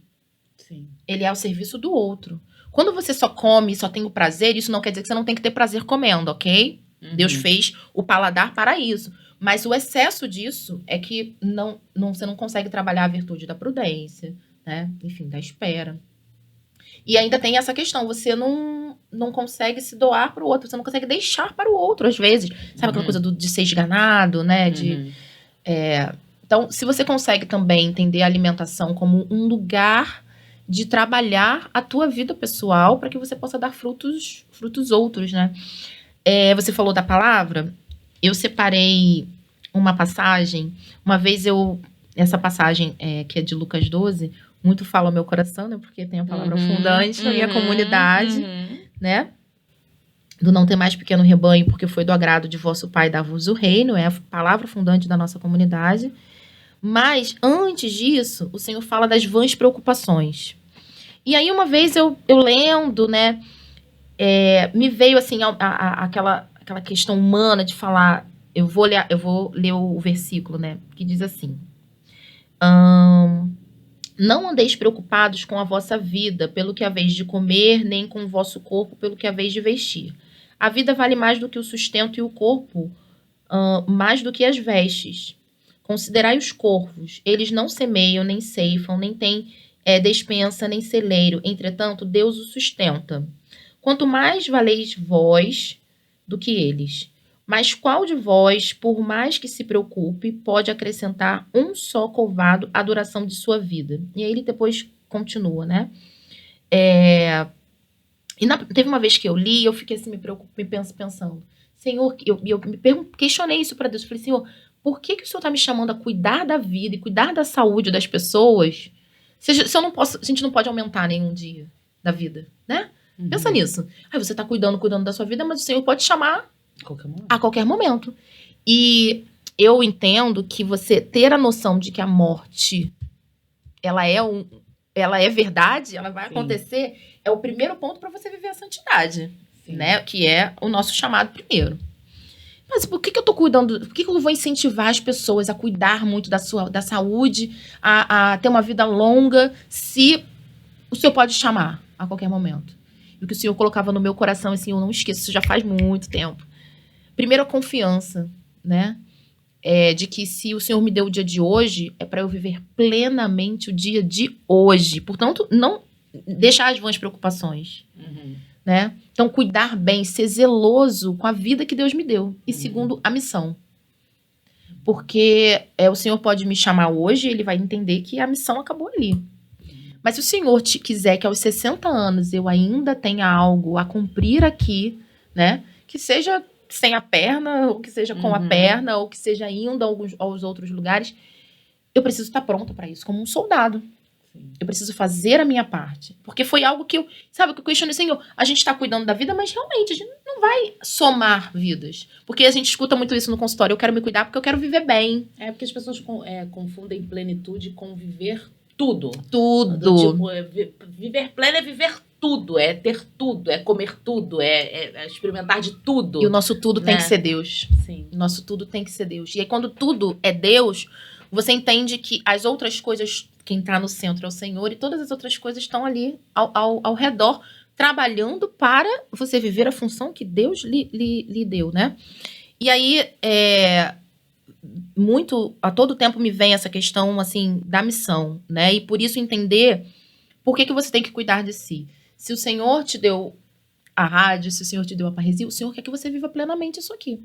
Sim. Ele é ao serviço do outro. Quando você só come e só tem o prazer, isso não quer dizer que você não tem que ter prazer comendo, ok? Deus fez o paladar para isso. Mas o excesso disso é que você não consegue trabalhar a virtude da prudência, né? Enfim, da espera. E ainda tem essa questão, você não consegue se doar para o outro, você não consegue deixar para o outro, às vezes. Sabe aquela coisa de ser esganado, né? Então, se você consegue também entender a alimentação como um lugar de trabalhar a tua vida pessoal para que você possa dar frutos outros, né? Você falou da palavra, eu separei uma passagem, uma vez essa passagem que é de Lucas 12, muito fala ao meu coração, né? Porque tem a palavra fundante na minha comunidade, né? Do não ter mais pequeno rebanho, porque foi do agrado de vosso Pai dar-vos o reino, é a palavra fundante da nossa comunidade. Mas, antes disso, o Senhor fala das vãs preocupações. E aí, uma vez eu lendo, né? Me veio, assim, aquela questão humana de falar... Eu vou ler o versículo, né? Que diz assim... Não andeis preocupados com a vossa vida, pelo que haveis de comer, nem com o vosso corpo, pelo que haveis de vestir. A vida vale mais do que o sustento e o corpo, mais do que as vestes. Considerai os corvos, eles não semeiam, nem ceifam, nem têm despensa, nem celeiro. Entretanto, Deus o sustenta. Quanto mais valeis vós do que eles. Mas qual de vós, por mais que se preocupe, pode acrescentar um só covado à duração de sua vida? E aí ele depois continua, né? Teve uma vez que eu li, eu fiquei assim, pensando, Senhor, eu questionei isso para Deus. Eu falei, Senhor, por que o Senhor está me chamando a cuidar da vida e cuidar da saúde das pessoas? Se eu não posso, a gente não pode aumentar nenhum dia da vida, né? Pensa nisso. Você está cuidando da sua vida, mas o Senhor pode chamar a qualquer momento. E eu entendo que você ter a noção de que a morte ela é verdade, ela vai acontecer, é o primeiro ponto para você viver a santidade, né? Que é o nosso chamado primeiro. Mas por que eu tô cuidando? Por que eu vou incentivar as pessoas a cuidar muito da saúde, a ter uma vida longa, se o Senhor pode chamar a qualquer momento? E o que o Senhor colocava no meu coração, assim, eu não esqueço, isso já faz muito tempo. Primeiro, a confiança, né? De que se o Senhor me deu o dia de hoje, é para eu viver plenamente o dia de hoje. Portanto, não deixar as vãs preocupações. né? Então, cuidar bem, ser zeloso com a vida que Deus me deu. E segundo, a missão. Porque o Senhor pode me chamar hoje, ele vai entender que a missão acabou ali. Mas se o Senhor quiser que aos 60 anos eu ainda tenha algo a cumprir aqui, né? Que seja sem a perna, ou que seja com a perna, ou que seja indo aos outros lugares, eu preciso estar pronta para isso, como um soldado. Eu preciso fazer a minha parte. Porque foi algo que eu... Sabe, que eu questionei, Senhor, a gente está cuidando da vida, mas realmente a gente não vai somar vidas. Porque a gente escuta muito isso no consultório. Eu quero me cuidar porque eu quero viver bem. É porque as pessoas confundem plenitude com viver tudo. Tudo. Tipo, viver pleno é viver tudo. É ter tudo. É comer tudo. É experimentar de tudo. E o nosso tudo tem né? que ser Deus. Sim. O nosso tudo tem que ser Deus. E aí quando tudo é Deus, você entende que as outras coisas... Quem está no centro é o Senhor e todas as outras coisas estão ali ao redor, trabalhando para você viver a função que Deus lhe deu, né? E aí, a todo tempo me vem essa questão, assim, da missão, né? E por isso entender por que você tem que cuidar de si. Se o Senhor te deu a rádio, se o Senhor te deu a parresia, o Senhor quer que você viva plenamente isso aqui.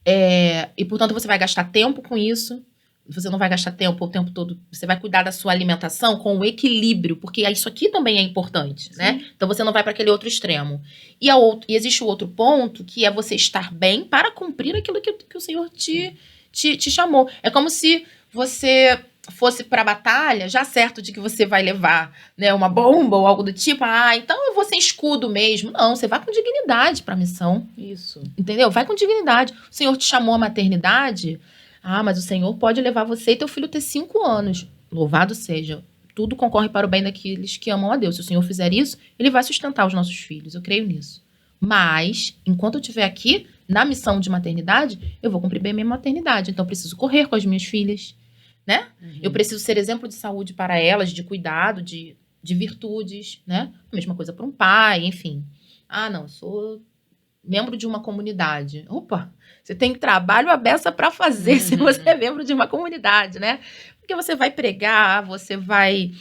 E, portanto, você vai gastar tempo com isso. Você não vai gastar tempo o tempo todo. Você vai cuidar da sua alimentação com o equilíbrio, porque isso aqui também é importante, né? Então você não vai para aquele outro extremo. E existe o outro ponto, que é você estar bem para cumprir aquilo que o Senhor te chamou. É como se você fosse para a batalha, já certo de que você vai levar, né, uma bomba ou algo do tipo. Então eu vou sem escudo mesmo. Não, você vai com dignidade para a missão. Isso. Entendeu? Vai com dignidade. O Senhor te chamou à maternidade... mas o Senhor pode levar você e teu filho ter 5 anos. Louvado seja. Tudo concorre para o bem daqueles que amam a Deus. Se o Senhor fizer isso, ele vai sustentar os nossos filhos. Eu creio nisso. Mas, enquanto eu estiver aqui, na missão de maternidade, eu vou cumprir bem a minha maternidade. Então, eu preciso correr com as minhas filhas, né? Eu preciso ser exemplo de saúde para elas, de cuidado, de virtudes, né? A mesma coisa para um pai, enfim. Não, eu sou membro de uma comunidade. Opa! Você tem trabalho à beça para fazer se você é membro de uma comunidade, né? Porque você vai pregar, você vai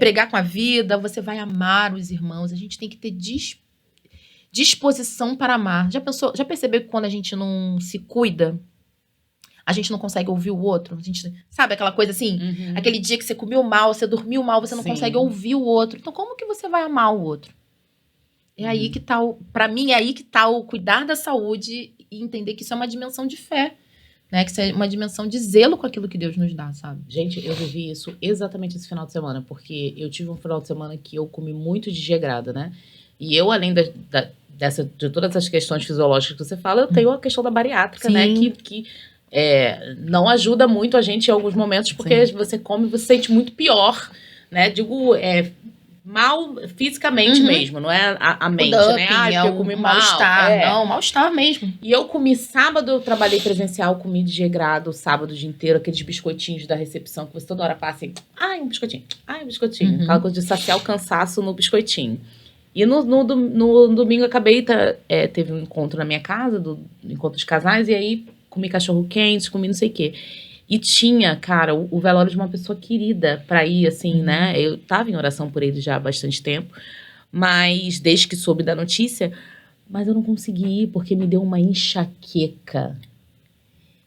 pregar com a vida, você vai amar os irmãos. A gente tem que ter disposição para amar. Já percebeu que quando a gente não se cuida, a gente não consegue ouvir o outro? A gente, sabe aquela coisa assim? Aquele dia que você comeu mal, você dormiu mal, você não consegue ouvir o outro. Então, como que você vai amar o outro? É aí que tá para mim, é aí que tá o cuidar da saúde e entender que isso é uma dimensão de fé, né? Que isso é uma dimensão de zelo com aquilo que Deus nos dá, sabe? Gente, eu vivi isso exatamente esse final de semana, porque eu tive um final de semana que eu comi muito desregrada, né? E eu, além de todas as questões fisiológicas que você fala, eu tenho a questão da bariátrica, né? Que não ajuda muito a gente em alguns momentos, porque você come e você se sente muito pior, né? Digo, mal fisicamente mesmo, não é a mente, né? Porque eu comi mal-estar. Não, mal-estar mesmo. E eu comi sábado, eu trabalhei presencial, comi desregrado o sábado o dia inteiro, aqueles biscoitinhos da recepção que você toda hora passa assim, um biscoitinho, um biscoitinho. Aquela coisa de saciar o cansaço no biscoitinho. E no domingo acabei, teve um encontro na minha casa, encontro de casais, e aí comi cachorro quente, comi não sei o quê. E tinha, cara, o velório de uma pessoa querida pra ir, assim, né? Eu tava em oração por ele já há bastante tempo, mas desde que soube da notícia, mas eu não consegui ir porque me deu uma enxaqueca.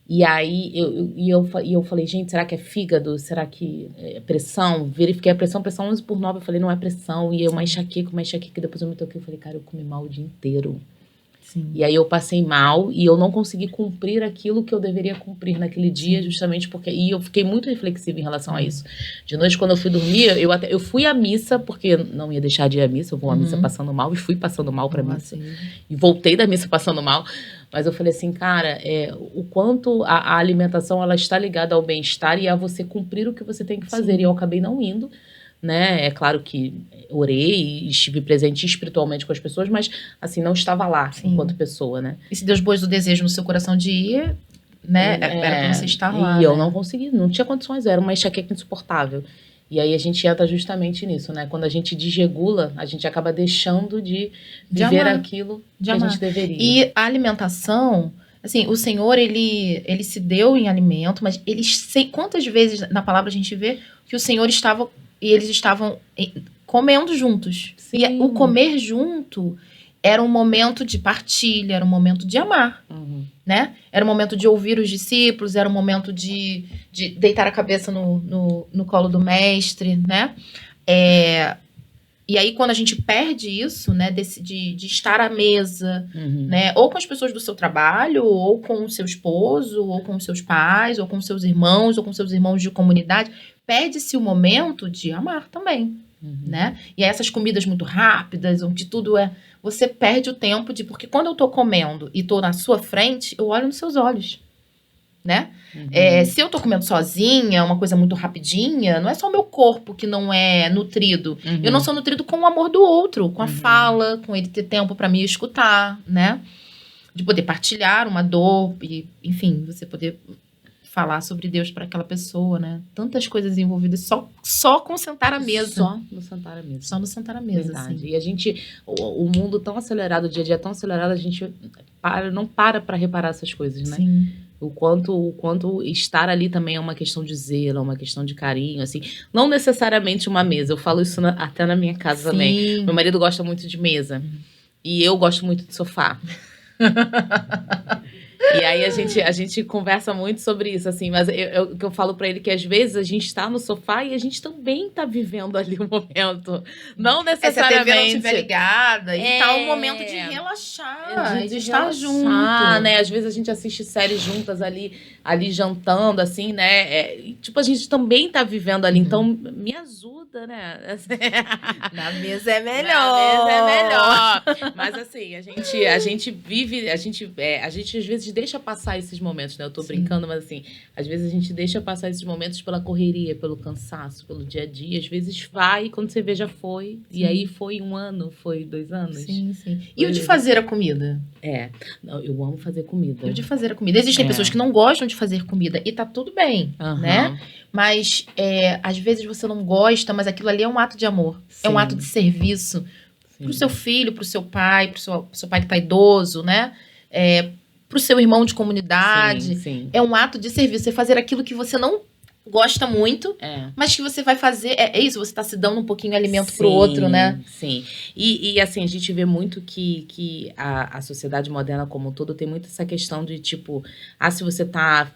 E aí eu falei, gente, será que é fígado? Será que é pressão? Verifiquei a pressão 11/9, eu falei, não é pressão. E uma enxaqueca, depois eu me toquei, eu falei, cara, eu comi mal o dia inteiro. Sim. E aí eu passei mal e eu não consegui cumprir aquilo que eu deveria cumprir naquele dia, justamente porque... E eu fiquei muito reflexiva em relação a isso. De noite, quando eu fui dormir, eu fui à missa, porque não ia deixar de ir à missa, eu vou à missa passando mal, e fui passando mal pra missa. E voltei da missa passando mal. Mas eu falei assim, cara, o quanto a alimentação, ela está ligada ao bem-estar e a você cumprir o que você tem que fazer. E eu acabei não indo, né? É claro que orei e estive presente espiritualmente com as pessoas, mas assim, não estava lá enquanto pessoa, né? E se Deus pôs o desejo no seu coração de ir, né? Era pra você estar lá. E eu não consegui, não tinha condições, era uma enxaqueca insuportável. E aí a gente entra justamente nisso, né? Quando a gente desregula, a gente acaba deixando de viver aquilo que a gente deveria. E a alimentação, assim, o Senhor, ele se deu em alimento, mas quantas vezes na palavra a gente vê que o Senhor estava, e eles estavam comendo juntos. Sim. E o comer junto era um momento de partilha, era um momento de amar, né? Era um momento de ouvir os discípulos, era um momento de deitar a cabeça no colo do mestre, né? E aí, quando a gente perde isso, né, de estar à mesa, né, ou com as pessoas do seu trabalho, ou com o seu esposo, ou com os seus pais, ou com os seus irmãos, ou com seus irmãos de comunidade, perde-se o momento de amar também, né? E aí, essas comidas muito rápidas, onde tudo você perde o tempo porque quando eu tô comendo e tô na sua frente, eu olho nos seus olhos, né? Se eu tô comendo sozinha, uma coisa muito rapidinha, não é só o meu corpo que não é nutrido. Eu não sou nutrido com o amor do outro, com a fala, com ele ter tempo para me escutar, né? De poder partilhar uma dor, e, enfim, você poder falar sobre Deus para aquela pessoa, né? Tantas coisas envolvidas só com sentar à mesa. Só no sentar à mesa. Só no sentar à mesa, Verdade. assim. E a gente, o mundo tão acelerado, o dia a dia tão acelerado, a gente não para reparar essas coisas, né? Sim. O quanto estar ali também é uma questão de zelo, é uma questão de carinho, assim. Não necessariamente uma mesa. Eu falo isso até na minha casa também. Meu marido gosta muito de mesa. E eu gosto muito de sofá. E aí a gente conversa muito sobre isso, assim, mas eu falo pra ele que às vezes a gente tá no sofá e a gente também tá vivendo ali o momento. Não necessariamente. Se a TV não estiver ligada e tá um momento de relaxar, de estar junto. Né? Às vezes a gente assiste séries juntas ali jantando, assim, né? Tipo, a gente também tá vivendo ali, então me ajuda, né? Na mesa é melhor. Na mesa é melhor. Mas assim, a gente vive, a gente às vezes deixa passar esses momentos, né? Eu tô brincando, mas assim, às vezes a gente deixa passar esses momentos pela correria, pelo cansaço, pelo dia a dia. Às vezes vai, quando você vê, já foi. Sim. E aí foi 1 ano, foi 2 anos. Sim. E o de fazer a comida? Não, eu amo fazer comida. E o de fazer a comida. Existem pessoas que não gostam de fazer comida e tá tudo bem, né? Mas às vezes você não gosta, mas aquilo ali é um ato de amor. Sim. É um ato de serviço. Sim. Pro seu filho, pro seu pai, pro seu pai que tá idoso, né? Pro seu irmão de comunidade. Sim. É um ato de serviço. Você fazer aquilo que você não gosta muito, mas que você vai fazer... É isso, você tá se dando um pouquinho de alimento pro outro, né? Sim. E assim, a gente vê muito que a sociedade moderna como um todo tem muito essa questão de, tipo... se você tá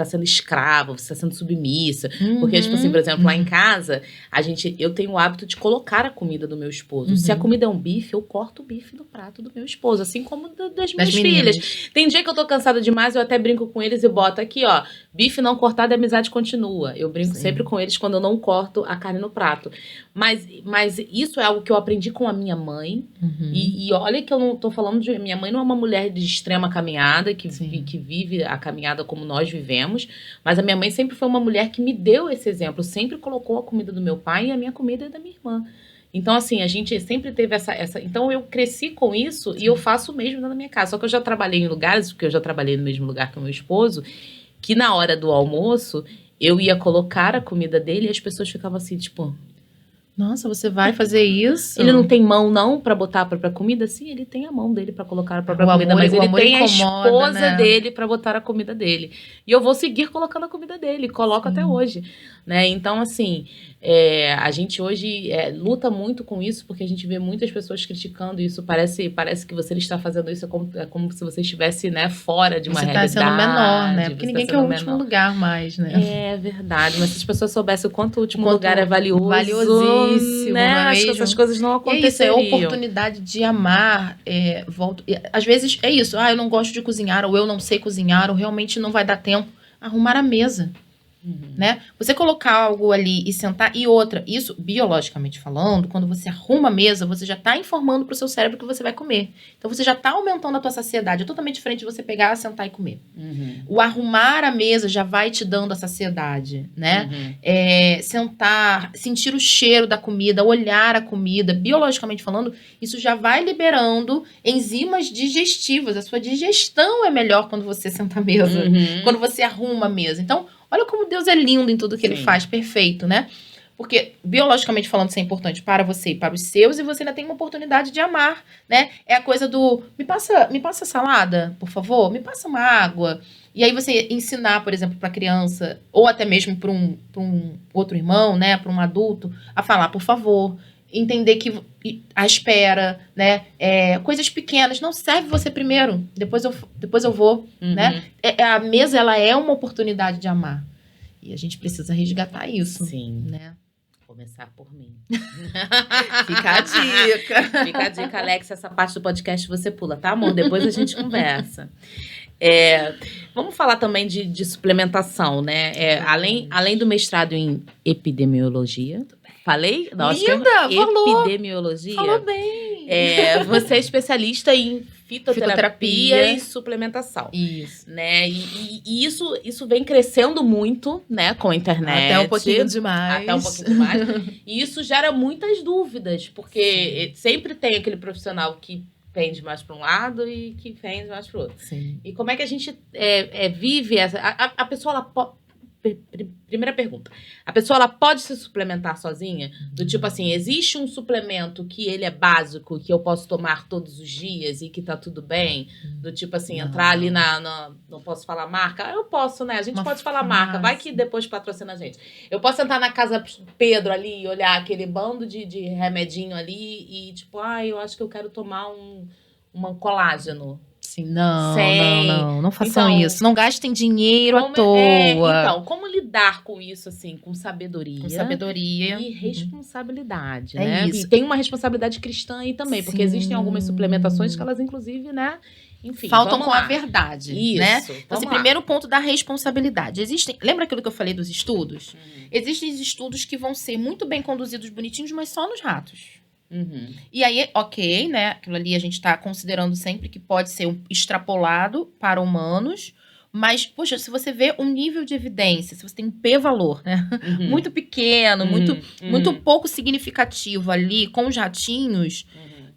sendo escrava, você tá sendo submissa. Porque, tipo assim, por exemplo, lá em casa, eu tenho o hábito de colocar a comida do meu esposo. Se a comida é um bife, eu corto o bife do prato do meu esposo. Assim como das minhas filhas. Tem dia que eu tô cansada demais, eu até brinco com eles e boto aqui, ó... Bife não cortado, a amizade continua. Eu brinco sempre com eles quando eu não corto a carne no prato. Mas isso é algo que eu aprendi com a minha mãe. E olha que eu não tô falando de... Minha mãe não é uma mulher de extrema caminhada, que vive a caminhada como nós vivemos. Mas a minha mãe sempre foi uma mulher que me deu esse exemplo. Sempre colocou a comida do meu pai e a minha comida é da minha irmã. Então, assim, a gente sempre teve essa... Então, eu cresci com isso e eu faço o mesmo na minha casa. Só que eu já trabalhei em lugares, porque eu já trabalhei no mesmo lugar que o meu esposo... que na hora do almoço, eu ia colocar a comida dele e as pessoas ficavam assim, tipo... Nossa, você vai fazer isso? Ele não tem mão, não, pra botar a própria comida? Sim, ele tem a mão dele pra colocar a própria comida, mas ele tem a esposa dele pra botar a comida dele. E eu vou seguir colocando a comida dele, coloco até hoje, né? Então, assim, a gente hoje luta muito com isso, porque a gente vê muitas pessoas criticando isso. Parece que você está fazendo isso, é como se você estivesse, né, fora de uma realidade. Você tá sendo menor, né? Porque ninguém quer o último lugar mais, né? É verdade, mas se as pessoas soubessem o quanto o último lugar é valioso... Valiosíssimo, né? não é Acho que essas coisas não aconteceriam. Isso, é a oportunidade de amar. Às vezes é isso. Eu não gosto de cozinhar, ou eu não sei cozinhar, ou realmente não vai dar tempo. Arrumar a mesa. Né? Você colocar algo ali e sentar. E outra, isso, biologicamente falando, quando você arruma a mesa, você já está informando para o seu cérebro que você vai comer. Então, você já está aumentando a tua saciedade. É totalmente diferente de você pegar, sentar e comer. O arrumar a mesa já vai te dando a saciedade, né? Sentar, sentir o cheiro da comida, olhar a comida, biologicamente falando, isso já vai liberando enzimas digestivas. A sua digestão é melhor quando você senta à mesa, quando você arruma a mesa. Então, olha como Deus é lindo em tudo que Ele faz, perfeito, né? Porque, biologicamente falando, isso é importante para você e para os seus, e você ainda tem uma oportunidade de amar, né? É a coisa do, me passa salada, por favor, me passa uma água. E aí você ensinar, por exemplo, para a criança, ou até mesmo para um outro irmão, né? Para um adulto, a falar, por favor. entender que a espera, né? Coisas pequenas. Não, serve você primeiro, depois eu vou, né? A mesa, ela é uma oportunidade de amar. E a gente precisa resgatar isso. Sim. Né? Começar por mim. Fica a dica. Fica a dica, Alex. Essa parte do podcast você pula, tá, amor? Depois a gente conversa. Vamos falar também de suplementação, né? Além do mestrado em epidemiologia. Falei? Nossa, Linda, falou. Epidemiologia. Falou bem. Você é especialista em fitoterapia e suplementação. Isso. Né? E isso vem crescendo muito, né, com a internet. Até um pouquinho demais. E isso gera muitas dúvidas, porque sempre tem aquele profissional que pende mais para um lado e que pende mais para o outro. Sim. E como é que a gente vive essa... A pessoa, ela primeira pergunta. A pessoa, ela pode se suplementar sozinha? Do tipo assim, existe um suplemento que ele é básico, que eu posso tomar todos os dias e que tá tudo bem? Do tipo assim, entrar ali não posso falar marca? Eu posso, né? A gente pode falar marca. Vai que depois patrocina a gente. Eu posso entrar na casa Pedro ali e olhar aquele bando de remedinho ali e tipo, eu acho que eu quero tomar um colágeno. Assim, não façam isso. Não gastem dinheiro à toa. Então, como lidar com isso, assim, com sabedoria? Com sabedoria. E responsabilidade, É né? isso. E tem uma responsabilidade cristã aí também, porque existem algumas suplementações que elas, inclusive, né? Enfim, faltam com a verdade, isso, né? Então, esse primeiro ponto da responsabilidade. Lembra aquilo que eu falei dos estudos? Existem estudos que vão ser muito bem conduzidos, bonitinhos, mas só nos ratos. E aí, ok, né? Aquilo ali a gente tá considerando sempre que pode ser extrapolado para humanos, mas, poxa, se você vê um nível de evidência, se você tem um p-valor, né? Muito pequeno, muito pouco significativo ali com os ratinhos,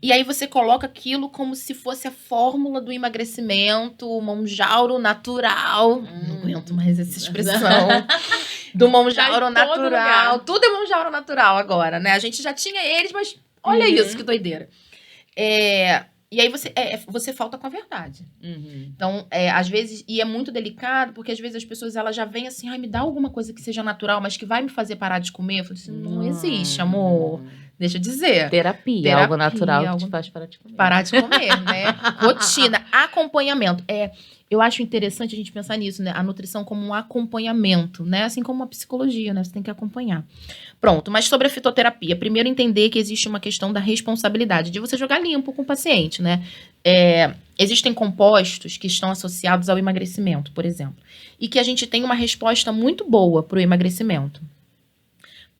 e aí você coloca aquilo como se fosse a fórmula do emagrecimento, monjauro natural. Não aguento mais essa expressão. Do monjauro natural. Tudo é monjauro natural agora, né? A gente já tinha eles, mas olha isso, que doideira. E aí você falta com a verdade. Então, às vezes, e é muito delicado, porque às vezes as pessoas elas já vêm assim, me dá alguma coisa que seja natural, mas que vai me fazer parar de comer. Eu falo assim, não existe, amor. Deixa eu dizer. Terapia, algo natural que te faz parar de comer. Parar de comer, né? Rotina, acompanhamento. Eu acho interessante a gente pensar nisso, né? A nutrição como um acompanhamento, né? Assim como a psicologia, né? Você tem que acompanhar. Pronto, mas sobre a fitoterapia. Primeiro entender que existe uma questão da responsabilidade, de você jogar limpo com o paciente, né? Existem compostos que estão associados ao emagrecimento, por exemplo. E que a gente tem uma resposta muito boa para o emagrecimento.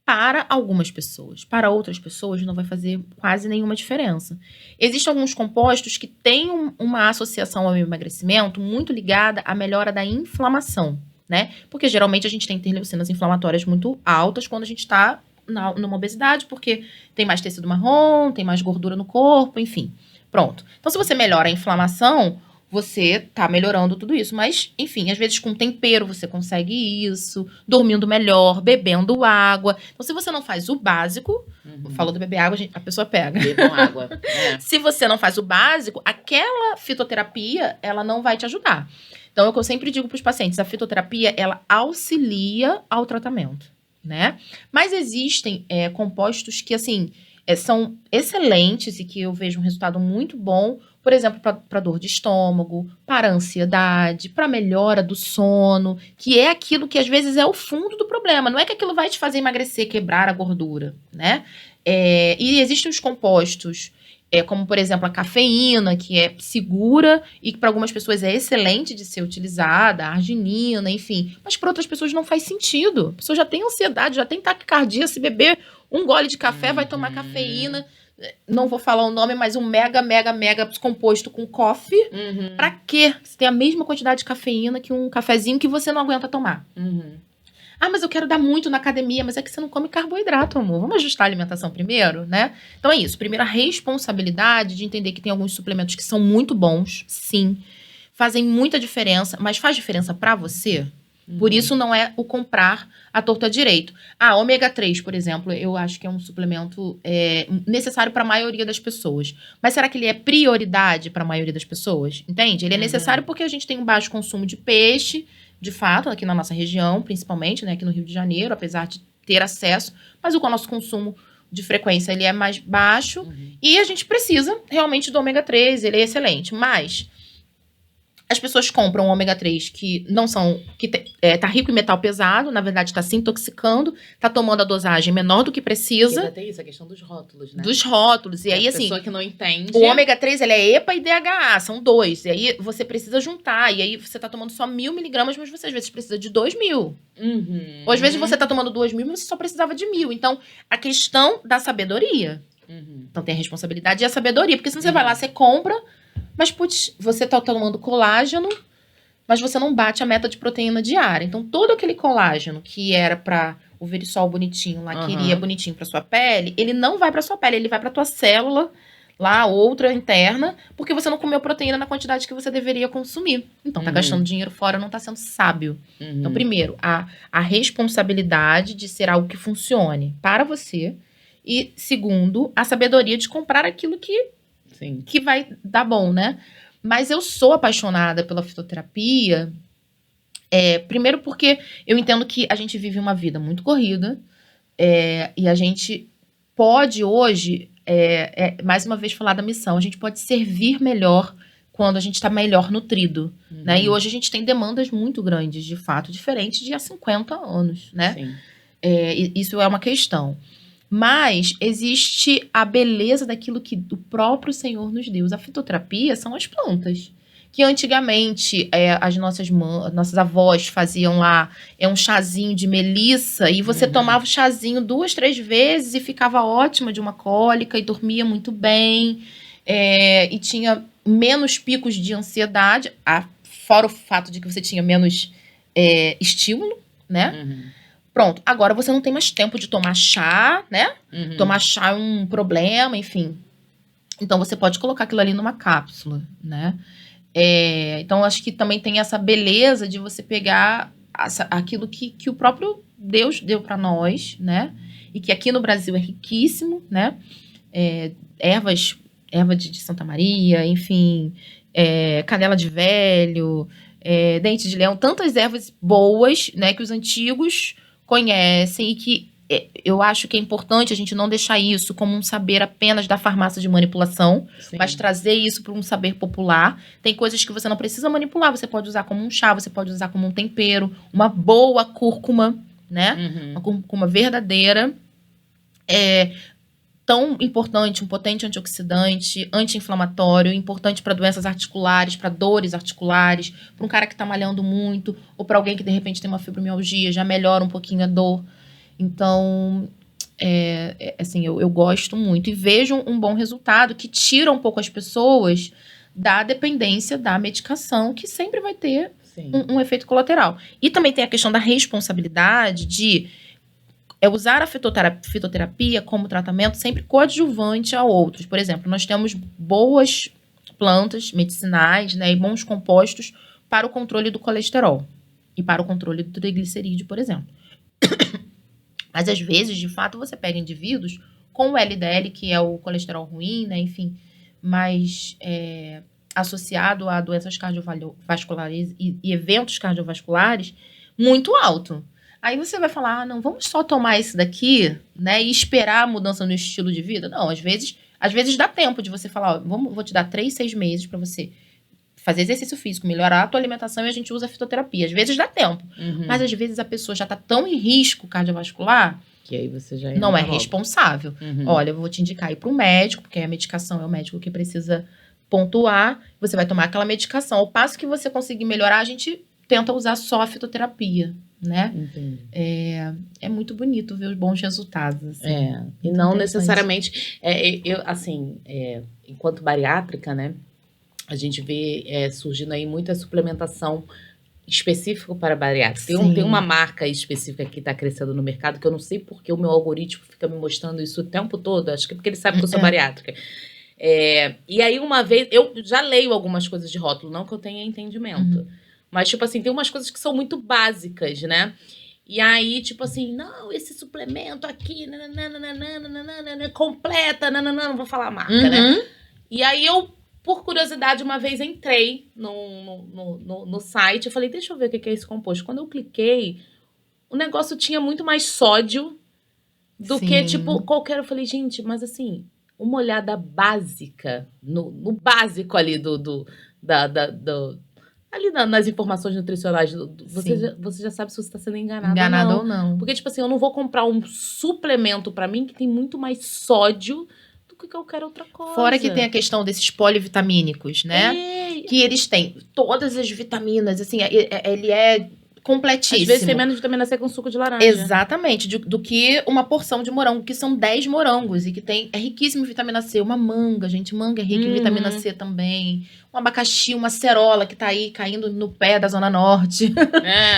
Para algumas pessoas. Para outras pessoas não vai fazer quase nenhuma diferença. Existem alguns compostos que têm uma associação ao emagrecimento muito ligada à melhora da inflamação, né? Porque geralmente a gente tem interleucinas inflamatórias muito altas quando a gente está numa obesidade, porque tem mais tecido marrom, tem mais gordura no corpo, enfim. Pronto. Então, se você melhora a inflamação, você tá melhorando tudo isso. Mas, enfim, às vezes com tempero você consegue isso, dormindo melhor, bebendo água. Então, se você não faz o básico, falou do beber água, a pessoa pega. Bebam água. Se você não faz o básico, aquela fitoterapia, ela não vai te ajudar. Então, é o que eu sempre digo para os pacientes, a fitoterapia, ela auxilia ao tratamento, né? Mas existem compostos que, assim, são excelentes e que eu vejo um resultado muito bom, por exemplo, para dor de estômago, para ansiedade, para melhora do sono, que é aquilo que às vezes é o fundo do problema. Não é que aquilo vai te fazer emagrecer, quebrar a gordura, né? E existem os compostos, como por exemplo a cafeína, que é segura e que para algumas pessoas é excelente de ser utilizada, a arginina, enfim. Mas para outras pessoas não faz sentido. A pessoa já tem ansiedade, já tem taquicardia, se beber um gole de café, vai tomar cafeína. Não vou falar o nome, mas um mega composto com coffee. Pra quê? Você tem a mesma quantidade de cafeína que um cafezinho que você não aguenta tomar. Mas eu quero dar muito na academia, mas é que você não come carboidrato, amor. Vamos ajustar a alimentação primeiro, né? Então é isso. Primeiro, a responsabilidade de entender que tem alguns suplementos que são muito bons, sim. Fazem muita diferença, mas faz diferença pra você? Por isso não é o comprar a torta direito. Ômega 3, por exemplo, eu acho que é um suplemento necessário para a maioria das pessoas. Mas será que ele é prioridade para a maioria das pessoas? Entende? Ele é necessário porque a gente tem um baixo consumo de peixe, de fato, aqui na nossa região, principalmente, né, aqui no Rio de Janeiro, apesar de ter acesso, mas o nosso consumo de frequência ele é mais baixo. E a gente precisa realmente do ômega 3, ele é excelente. Mas as pessoas compram o ômega 3 que não são. Tá rico em metal pesado, na verdade está se intoxicando, tá tomando a dosagem menor do que Porque precisa. ainda tem isso, a questão dos rótulos, né? Dos rótulos. E aí, a assim. pessoa que não entende. O ômega 3 ele é EPA e DHA, são 2. E aí você precisa juntar. E aí você tá tomando só 1.000 miligramas, mas você às vezes precisa de 2.000. Ou às vezes você tá tomando 2.000, mas você só precisava de 1.000. Então, a questão da sabedoria. Então tem a responsabilidade e a sabedoria. Porque senão você vai lá, você compra, mas putz, você tá tomando colágeno, mas você não bate a meta de proteína diária. Então, todo aquele colágeno que era pra o Verisol bonitinho lá, que iria bonitinho pra sua pele, ele não vai pra sua pele, ele vai pra tua célula lá, outra interna, porque você não comeu proteína na quantidade que você deveria consumir. Então, tá gastando dinheiro fora, não tá sendo sábio. Então, primeiro, a responsabilidade de ser algo que funcione para você. E, segundo, a sabedoria de comprar aquilo que vai dar bom, né? Mas eu sou apaixonada pela fitoterapia, primeiro porque eu entendo que a gente vive uma vida muito corrida, e a gente pode hoje, mais uma vez falar da missão, a gente pode servir melhor quando a gente está melhor nutrido, né? E hoje a gente tem demandas muito grandes, de fato, diferentes de há 50 anos, né? Sim. Isso é uma questão. Mas existe a beleza daquilo que o próprio Senhor nos deu. A fitoterapia são as plantas. Que antigamente as nossas avós faziam lá um chazinho de melissa e você tomava o chazinho 2, 3 vezes e ficava ótima de uma cólica e dormia muito bem. E tinha menos picos de ansiedade, fora o fato de que você tinha menos estímulo, né? Pronto, agora você não tem mais tempo de tomar chá, né? Tomar chá é um problema, enfim. Então, você pode colocar aquilo ali numa cápsula, né? Então, acho que também tem essa beleza de você pegar aquilo que o próprio Deus deu para nós, né? E que aqui no Brasil é riquíssimo, né? Erva de Santa Maria, enfim, canela de velho, dente de leão, tantas ervas boas, né? Que os antigos conhecem e que eu acho que é importante a gente não deixar isso como um saber apenas da farmácia de manipulação, mas trazer isso para um saber popular. Tem coisas que você não precisa manipular, você pode usar como um chá, você pode usar como um tempero, uma boa cúrcuma, né? Uma cúrcuma verdadeira. Tão importante, um potente antioxidante, anti-inflamatório, importante para doenças articulares, para dores articulares, para um cara que está malhando muito, ou para alguém que de repente tem uma fibromialgia, já melhora um pouquinho a dor. Então, assim, eu gosto muito e vejo um bom resultado que tira um pouco as pessoas da dependência da medicação, que sempre vai ter um efeito colateral. E também tem a questão da responsabilidade de usar a fitoterapia como tratamento sempre coadjuvante a outros. Por exemplo, nós temos boas plantas medicinais, né, e bons compostos para o controle do colesterol e para o controle do triglicerídeo, por exemplo. Mas, às vezes, de fato, você pega indivíduos com o LDL, que é o colesterol ruim, né, enfim, mas associado a doenças cardiovasculares e eventos cardiovasculares muito alto. Aí você vai falar, não, vamos só tomar esse daqui, né, e esperar a mudança no estilo de vida? Não, às vezes dá tempo de você falar, vou te dar 3, 6 meses para você fazer exercício físico, melhorar a tua alimentação e a gente usa a fitoterapia. Às vezes dá tempo, mas às vezes a pessoa já tá tão em risco cardiovascular que aí você já não é responsável. Olha, eu vou te indicar ir para um médico, porque a medicação é o médico que precisa pontuar, você vai tomar aquela medicação. Ao passo que você conseguir melhorar, a gente tenta usar só a fitoterapia, né? Entendi. É muito bonito ver os bons resultados. Assim. E não necessariamente... enquanto bariátrica, né? A gente vê surgindo aí muita suplementação específica para bariátrica. Tem uma marca específica que está crescendo no mercado, que eu não sei porque o meu algoritmo fica me mostrando isso o tempo todo. Acho que é porque ele sabe que eu sou bariátrica. E aí, uma vez... Eu já leio algumas coisas de rótulo, não que eu tenha entendimento. Mas, tipo assim, tem umas coisas que são muito básicas, né? E aí, tipo assim, não, esse suplemento aqui, completa, não vou falar a marca, né? E aí eu, por curiosidade, uma vez entrei no site, eu falei, deixa eu ver o que é esse composto. Quando eu cliquei, o negócio tinha muito mais sódio do que, tipo, qualquer... Eu falei, gente, mas assim, uma olhada básica, no básico ali ali nas informações nutricionais, você já sabe se você está sendo enganado ou não. Porque, tipo assim, eu não vou comprar um suplemento pra mim que tem muito mais sódio do que eu quero outra coisa. Fora que tem a questão desses polivitamínicos, né? Que eles têm todas as vitaminas, assim, ele é completíssimo. Às vezes tem menos vitamina C com suco de laranja. Exatamente, do que uma porção de morango, que são 10 morangos e que é riquíssimo em vitamina C. Uma manga, gente, manga é rica em vitamina C também. Um abacaxi, uma acerola que tá aí caindo no pé da Zona Norte.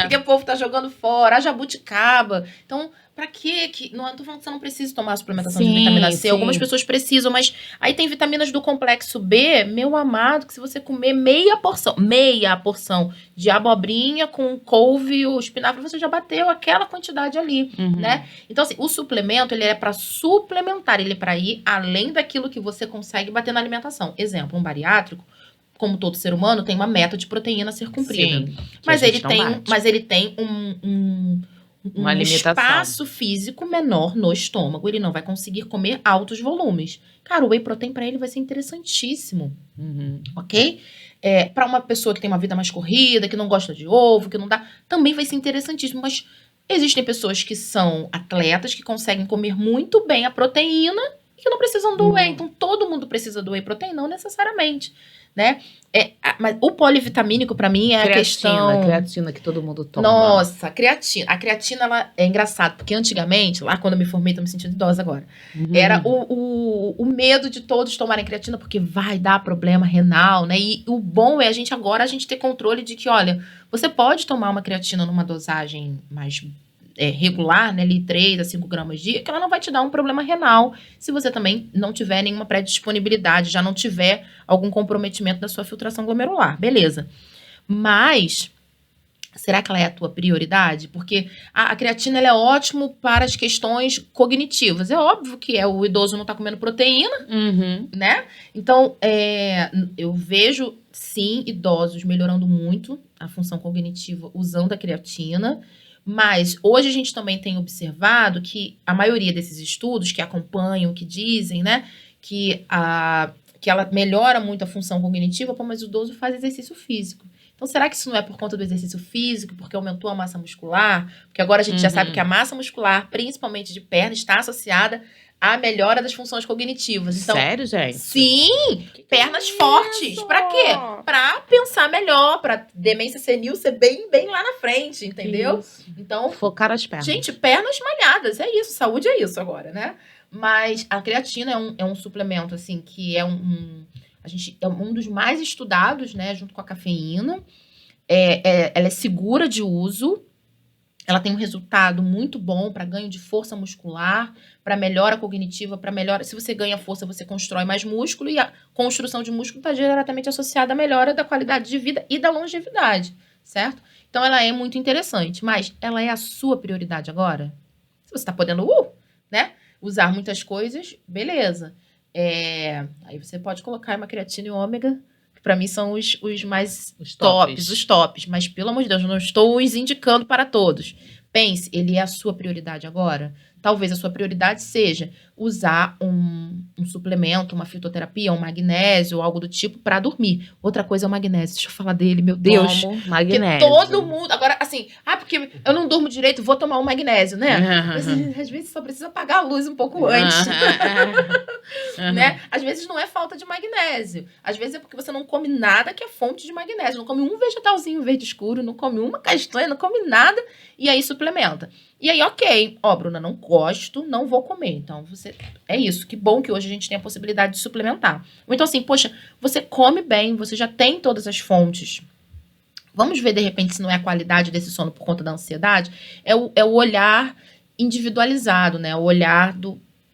E que o povo tá jogando fora. A jabuticaba. Então, pra quê? Não tô falando que você não precisa tomar a suplementação de vitamina C. Algumas pessoas precisam, mas aí tem vitaminas do complexo B, meu amado, que se você comer meia porção de abobrinha com couve ou espinafre, você já bateu aquela quantidade ali, né? Então, assim, o suplemento, ele é pra suplementar, ele é pra ir além daquilo que você consegue bater na alimentação. Exemplo, um bariátrico, como todo ser humano, tem uma meta de proteína a ser cumprida. Sim, mas ele tem um espaço físico menor no estômago. Ele não vai conseguir comer altos volumes. Cara, o whey protein para ele vai ser interessantíssimo. Ok? Para uma pessoa que tem uma vida mais corrida, que não gosta de ovo, que não dá, também vai ser interessantíssimo. Mas existem pessoas que são atletas, que conseguem comer muito bem a proteína e que não precisam do whey. Então, todo mundo precisa do whey protein? Não necessariamente, né? Mas o polivitamínico, pra mim, é a questão... creatina que todo mundo toma. Nossa, a creatina. A creatina, ela é engraçada, porque antigamente, lá quando eu me formei, tô me sentindo idosa agora, era o medo de todos tomarem creatina, porque vai dar problema renal, né? E o bom é a gente ter controle de que, olha, você pode tomar uma creatina numa dosagem mais regular, né, ali 3 a 5 gramas dia, que ela não vai te dar um problema renal se você também não tiver nenhuma predisponibilidade, já não tiver algum comprometimento da sua filtração glomerular, beleza. Mas, será que ela é a tua prioridade? Porque a creatina, ela é ótimo para as questões cognitivas. É óbvio que o idoso não tá comendo proteína, né? Então, eu vejo, sim, idosos melhorando muito a função cognitiva usando a creatina. Mas hoje a gente também tem observado que a maioria desses estudos que acompanham, que dizem, né, que ela melhora muito a função cognitiva, mas o idoso faz exercício físico. Então, será que isso não é por conta do exercício físico, porque aumentou a massa muscular? Porque agora a gente já sabe que a massa muscular, principalmente de perna, está associada à melhora das funções cognitivas. Então, sério, gente? Sim! Pernas fortes. Pra quê? Pra pensar melhor, pra demência senil ser bem lá na frente, entendeu? Isso. Então, focar as pernas. Gente, pernas malhadas, é isso. Saúde é isso agora, né? Mas a creatina é um suplemento, assim, que é um dos mais estudados, né? Junto com a cafeína. Ela é segura de uso. Ela tem um resultado muito bom para ganho de força muscular, para melhora cognitiva, para melhora... Se você ganha força, você constrói mais músculo, e a construção de músculo está diretamente associada à melhora da qualidade de vida e da longevidade, certo? Então, ela é muito interessante, mas ela é a sua prioridade agora? Se você está podendo, né? Usar muitas coisas, beleza. Aí você pode colocar uma creatina e ômega, que para mim são os mais tops. Mas, pelo amor de Deus, eu não estou os indicando para todos. Pense, ele é a sua prioridade agora? Talvez a sua prioridade seja usar um suplemento, uma fitoterapia, um magnésio, algo do tipo, para dormir. Outra coisa é o magnésio. Deixa eu falar dele, meu Deus. Como magnésio. Porque todo mundo... Agora, assim, porque eu não durmo direito, vou tomar um magnésio, né? Mas, às vezes só precisa apagar a luz um pouco antes. Né? Às vezes não é falta de magnésio. Às vezes é porque você não come nada que é fonte de magnésio. Não come um vegetalzinho verde escuro, não come uma castanha, não come nada, e aí suplementa. E aí, ok. Bruna, não gosto, não vou comer. Então, é isso. Que bom que hoje a gente tem a possibilidade de suplementar. Ou então, assim, poxa, você come bem, você já tem todas as fontes. Vamos ver, de repente, se não é a qualidade desse sono por conta da ansiedade. É o olhar individualizado, né? O olhar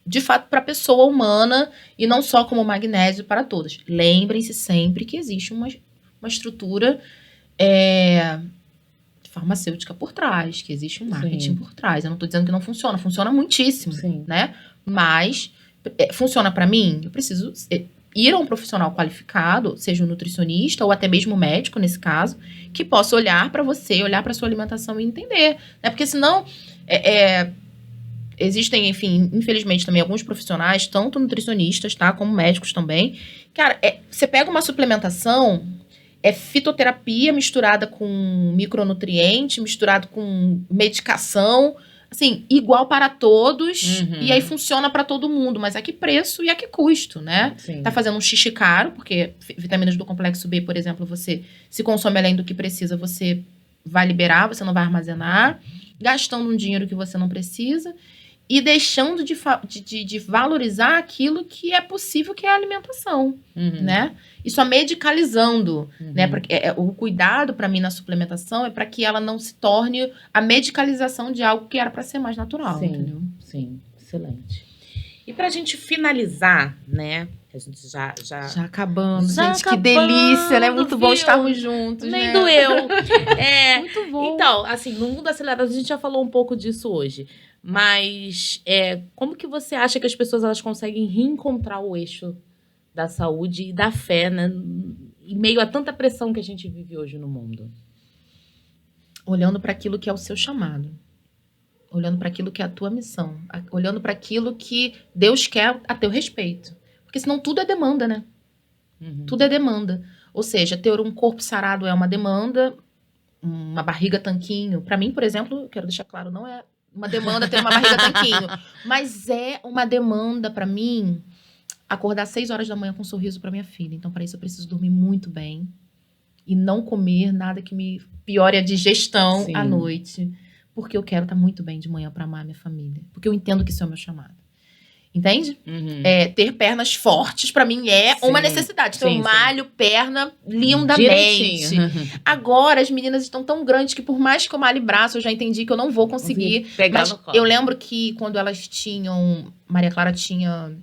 de fato, para a pessoa humana e não só como magnésio para todas. Lembrem-se sempre que existe uma estrutura farmacêutica por trás, que existe um marketing por trás. Eu não estou dizendo que não funciona muitíssimo, né? Mas funciona para mim, eu preciso ir a um profissional qualificado, seja um nutricionista ou até mesmo um médico, nesse caso, que possa olhar para você, olhar para sua alimentação e entender, né? Porque senão existem, enfim, infelizmente também alguns profissionais, tanto nutricionistas, tá, como médicos também. Cara, você pega uma suplementação, é fitoterapia misturada com micronutriente, misturado com medicação, assim, igual para todos, e aí funciona para todo mundo, mas a que preço e a que custo, né? Sim. Tá fazendo um xixi caro, porque vitaminas do complexo B, por exemplo, você se consome além do que precisa, você vai liberar, você não vai armazenar, gastando um dinheiro que você não precisa e deixando de valorizar aquilo que é possível, que é a alimentação, né? E só medicalizando, né? Porque o cuidado, para mim, na suplementação é para que ela não se torne a medicalização de algo que era para ser mais natural, entendeu? Sim, excelente. E pra gente finalizar, né? A gente já acabamos. Já gente, acabando, que delícia, né? Muito bom viu? estarmos juntos, Nem né? doeu. Muito bom. Então, assim, no mundo acelerado, a gente já falou um pouco disso hoje. Mas como que você acha que as pessoas elas conseguem reencontrar o eixo da saúde e da fé, né? Em meio a tanta pressão que a gente vive hoje no mundo? Olhando para aquilo que é o seu chamado. Olhando para aquilo que é a tua missão. Olhando para aquilo que Deus quer a teu respeito. Porque senão tudo é demanda, né? Tudo é demanda. Ou seja, ter um corpo sarado é uma demanda, uma barriga tanquinho. Para mim, por exemplo, eu quero deixar claro, não é uma demanda ter uma barriga tanquinho. Mas é uma demanda para mim acordar às 6 horas da manhã com um sorriso para minha filha. Então, para isso, eu preciso dormir muito bem. E não comer nada que me piore a digestão à noite. Porque eu quero estar muito bem de manhã para amar a minha família. Porque eu entendo que isso é o meu chamado. Entende? Ter pernas fortes, para mim, é uma necessidade. Então, eu malho perna lindamente. Agora, as meninas estão tão grandes que, por mais que eu malhe braço, eu já entendi que eu não vou conseguir. Pegar no colo. Eu lembro que quando elas tinham... Maria Clara tinha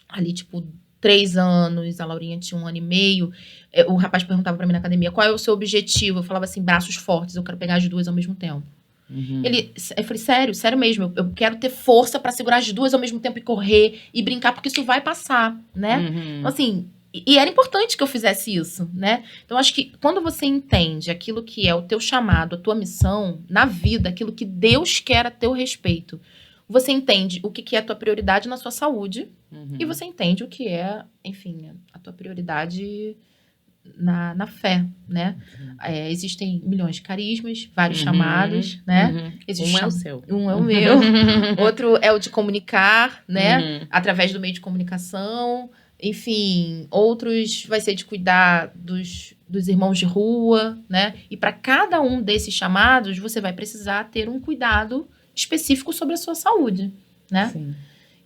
ali, tipo, 3 anos, a Laurinha tinha 1 ano e meio. O rapaz perguntava pra mim na academia, qual é o seu objetivo? Eu falava assim, braços fortes, eu quero pegar as 2 ao mesmo tempo. Eu falei, sério mesmo, eu quero ter força pra segurar as 2 ao mesmo tempo e correr e brincar, porque isso vai passar, né? Então, assim, e era importante que eu fizesse isso, né? Então, acho que quando você entende aquilo que é o teu chamado, a tua missão na vida, aquilo que Deus quer a teu respeito, você entende o que é a tua prioridade na sua saúde e você entende o que é, enfim, a tua prioridade na fé, né? Existem milhões de carismas, vários chamados, né? Um é o seu. Um é o meu. Outro é o de comunicar, né? Através do meio de comunicação. Enfim, outros vai ser de cuidar dos irmãos de rua, né? E para cada um desses chamados, você vai precisar ter um cuidado específico sobre a sua saúde, né? Sim.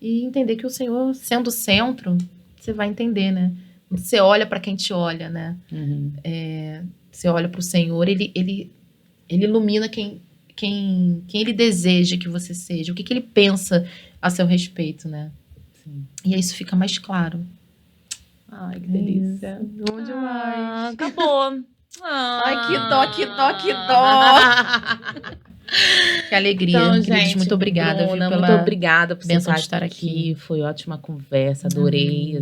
E entender que o Senhor, sendo o centro, você vai entender, né? Você olha para quem te olha, né? Você olha para o Senhor, ele ilumina quem ele deseja que você seja, o que ele pensa a seu respeito, né? Sim. E aí isso fica mais claro. Ai, que delícia. Bom demais. Acabou. Ai, que dó. Que alegria. Então, queridos, gente, muito obrigada, Bruna, viu, muito obrigada por bênção você de estar aqui. Foi ótima conversa, adorei.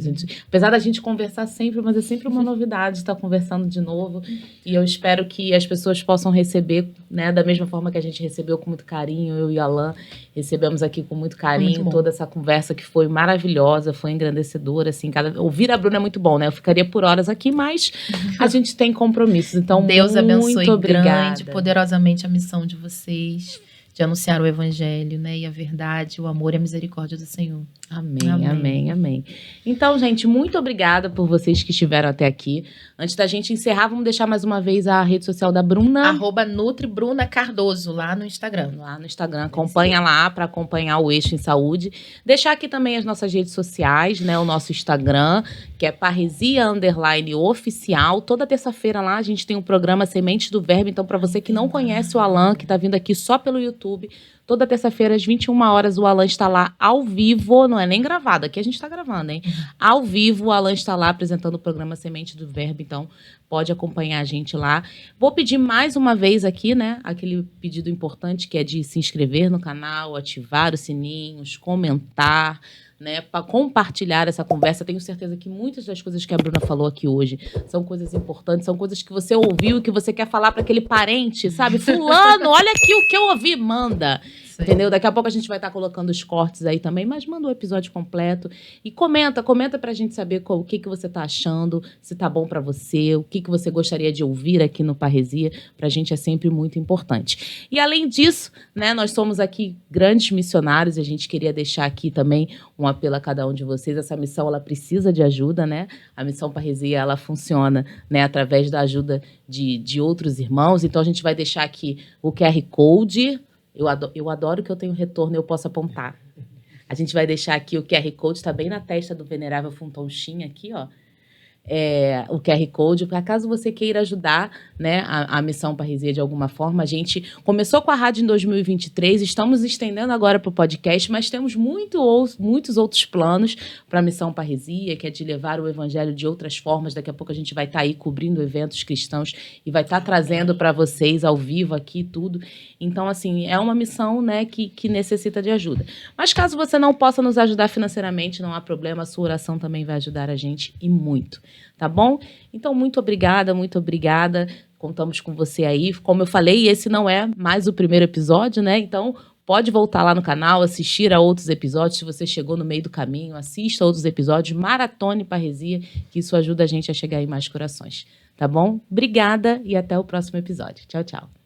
Apesar da gente conversar sempre, mas é sempre uma novidade estar conversando de novo. E eu espero que as pessoas possam receber, né, da mesma forma que a gente recebeu com muito carinho, eu e a Alan recebemos aqui com muito carinho toda essa conversa que foi maravilhosa, foi engrandecedora, assim, ouvir a Bruna é muito bom, né? Eu ficaria por horas aqui, mas a gente tem compromissos, então Deus abençoe muito obrigada. grande, poderosamente a missão de vocês, de anunciar o evangelho, né, e a verdade, o amor e a misericórdia do Senhor. Amém. Então, gente, muito obrigada por vocês que estiveram até aqui. Antes da gente encerrar, vamos deixar mais uma vez a rede social da Bruna. @NutriBrunaCardoso, lá no Instagram. Acompanha lá para acompanhar o Eixo em Saúde. Deixar aqui também as nossas redes sociais, né? O nosso Instagram, que é Parresia_oficial. Toda terça-feira lá a gente tem um programa Sementes do Verbo. Então, para você que não conhece o Alan, que está vindo aqui só pelo YouTube, toda terça-feira, às 21 horas, o Alan está lá ao vivo, não é nem gravado, aqui a gente está gravando, hein? Ao vivo, o Alan está lá apresentando o programa Semente do Verbo, então pode acompanhar a gente lá. Vou pedir mais uma vez aqui, né, aquele pedido importante que é de se inscrever no canal, ativar os sininhos, comentar, né, para compartilhar essa conversa. Tenho certeza que muitas das coisas que a Bruna falou aqui hoje são coisas importantes, são coisas que você ouviu e que você quer falar para aquele parente, sabe? Fulano, olha aqui o que eu ouvi, manda. Isso aí. Entendeu? Daqui a pouco a gente vai estar colocando os cortes aí também, mas manda o episódio completo e comenta pra gente saber o que você tá achando, se tá bom pra você, o que você gostaria de ouvir aqui no Parresia. Pra gente é sempre muito importante. E além disso, né, nós somos aqui grandes missionários e a gente queria deixar aqui também um apelo a cada um de vocês. Essa missão, ela precisa de ajuda, né? A Missão Parresia, ela funciona, né, através da ajuda de outros irmãos. Então, a gente vai deixar aqui o QR Code. Eu adoro que eu tenho retorno e eu posso apontar. A gente vai deixar aqui o QR Code, está bem na testa do Venerável Funtonchinha aqui, ó. O QR Code, para caso você queira ajudar, né, a Missão Parresia de alguma forma. A gente começou com a rádio em 2023, estamos estendendo agora para o podcast, mas temos muitos outros planos para a Missão Parresia, que é de levar o evangelho de outras formas. Daqui a pouco a gente vai estar aí cobrindo eventos cristãos e vai estar trazendo para vocês ao vivo aqui tudo. Então, assim, é uma missão, né, que necessita de ajuda. Mas caso você não possa nos ajudar financeiramente, não há problema, a sua oração também vai ajudar a gente e muito. Tá bom? Então, muito obrigada, muito obrigada. Contamos com você aí. Como eu falei, esse não é mais o primeiro episódio, né? Então, pode voltar lá no canal, assistir a outros episódios. Se você chegou no meio do caminho, assista a outros episódios, maratone Parresia, que isso ajuda a gente a chegar em mais corações. Tá bom? Obrigada e até o próximo episódio. Tchau, tchau.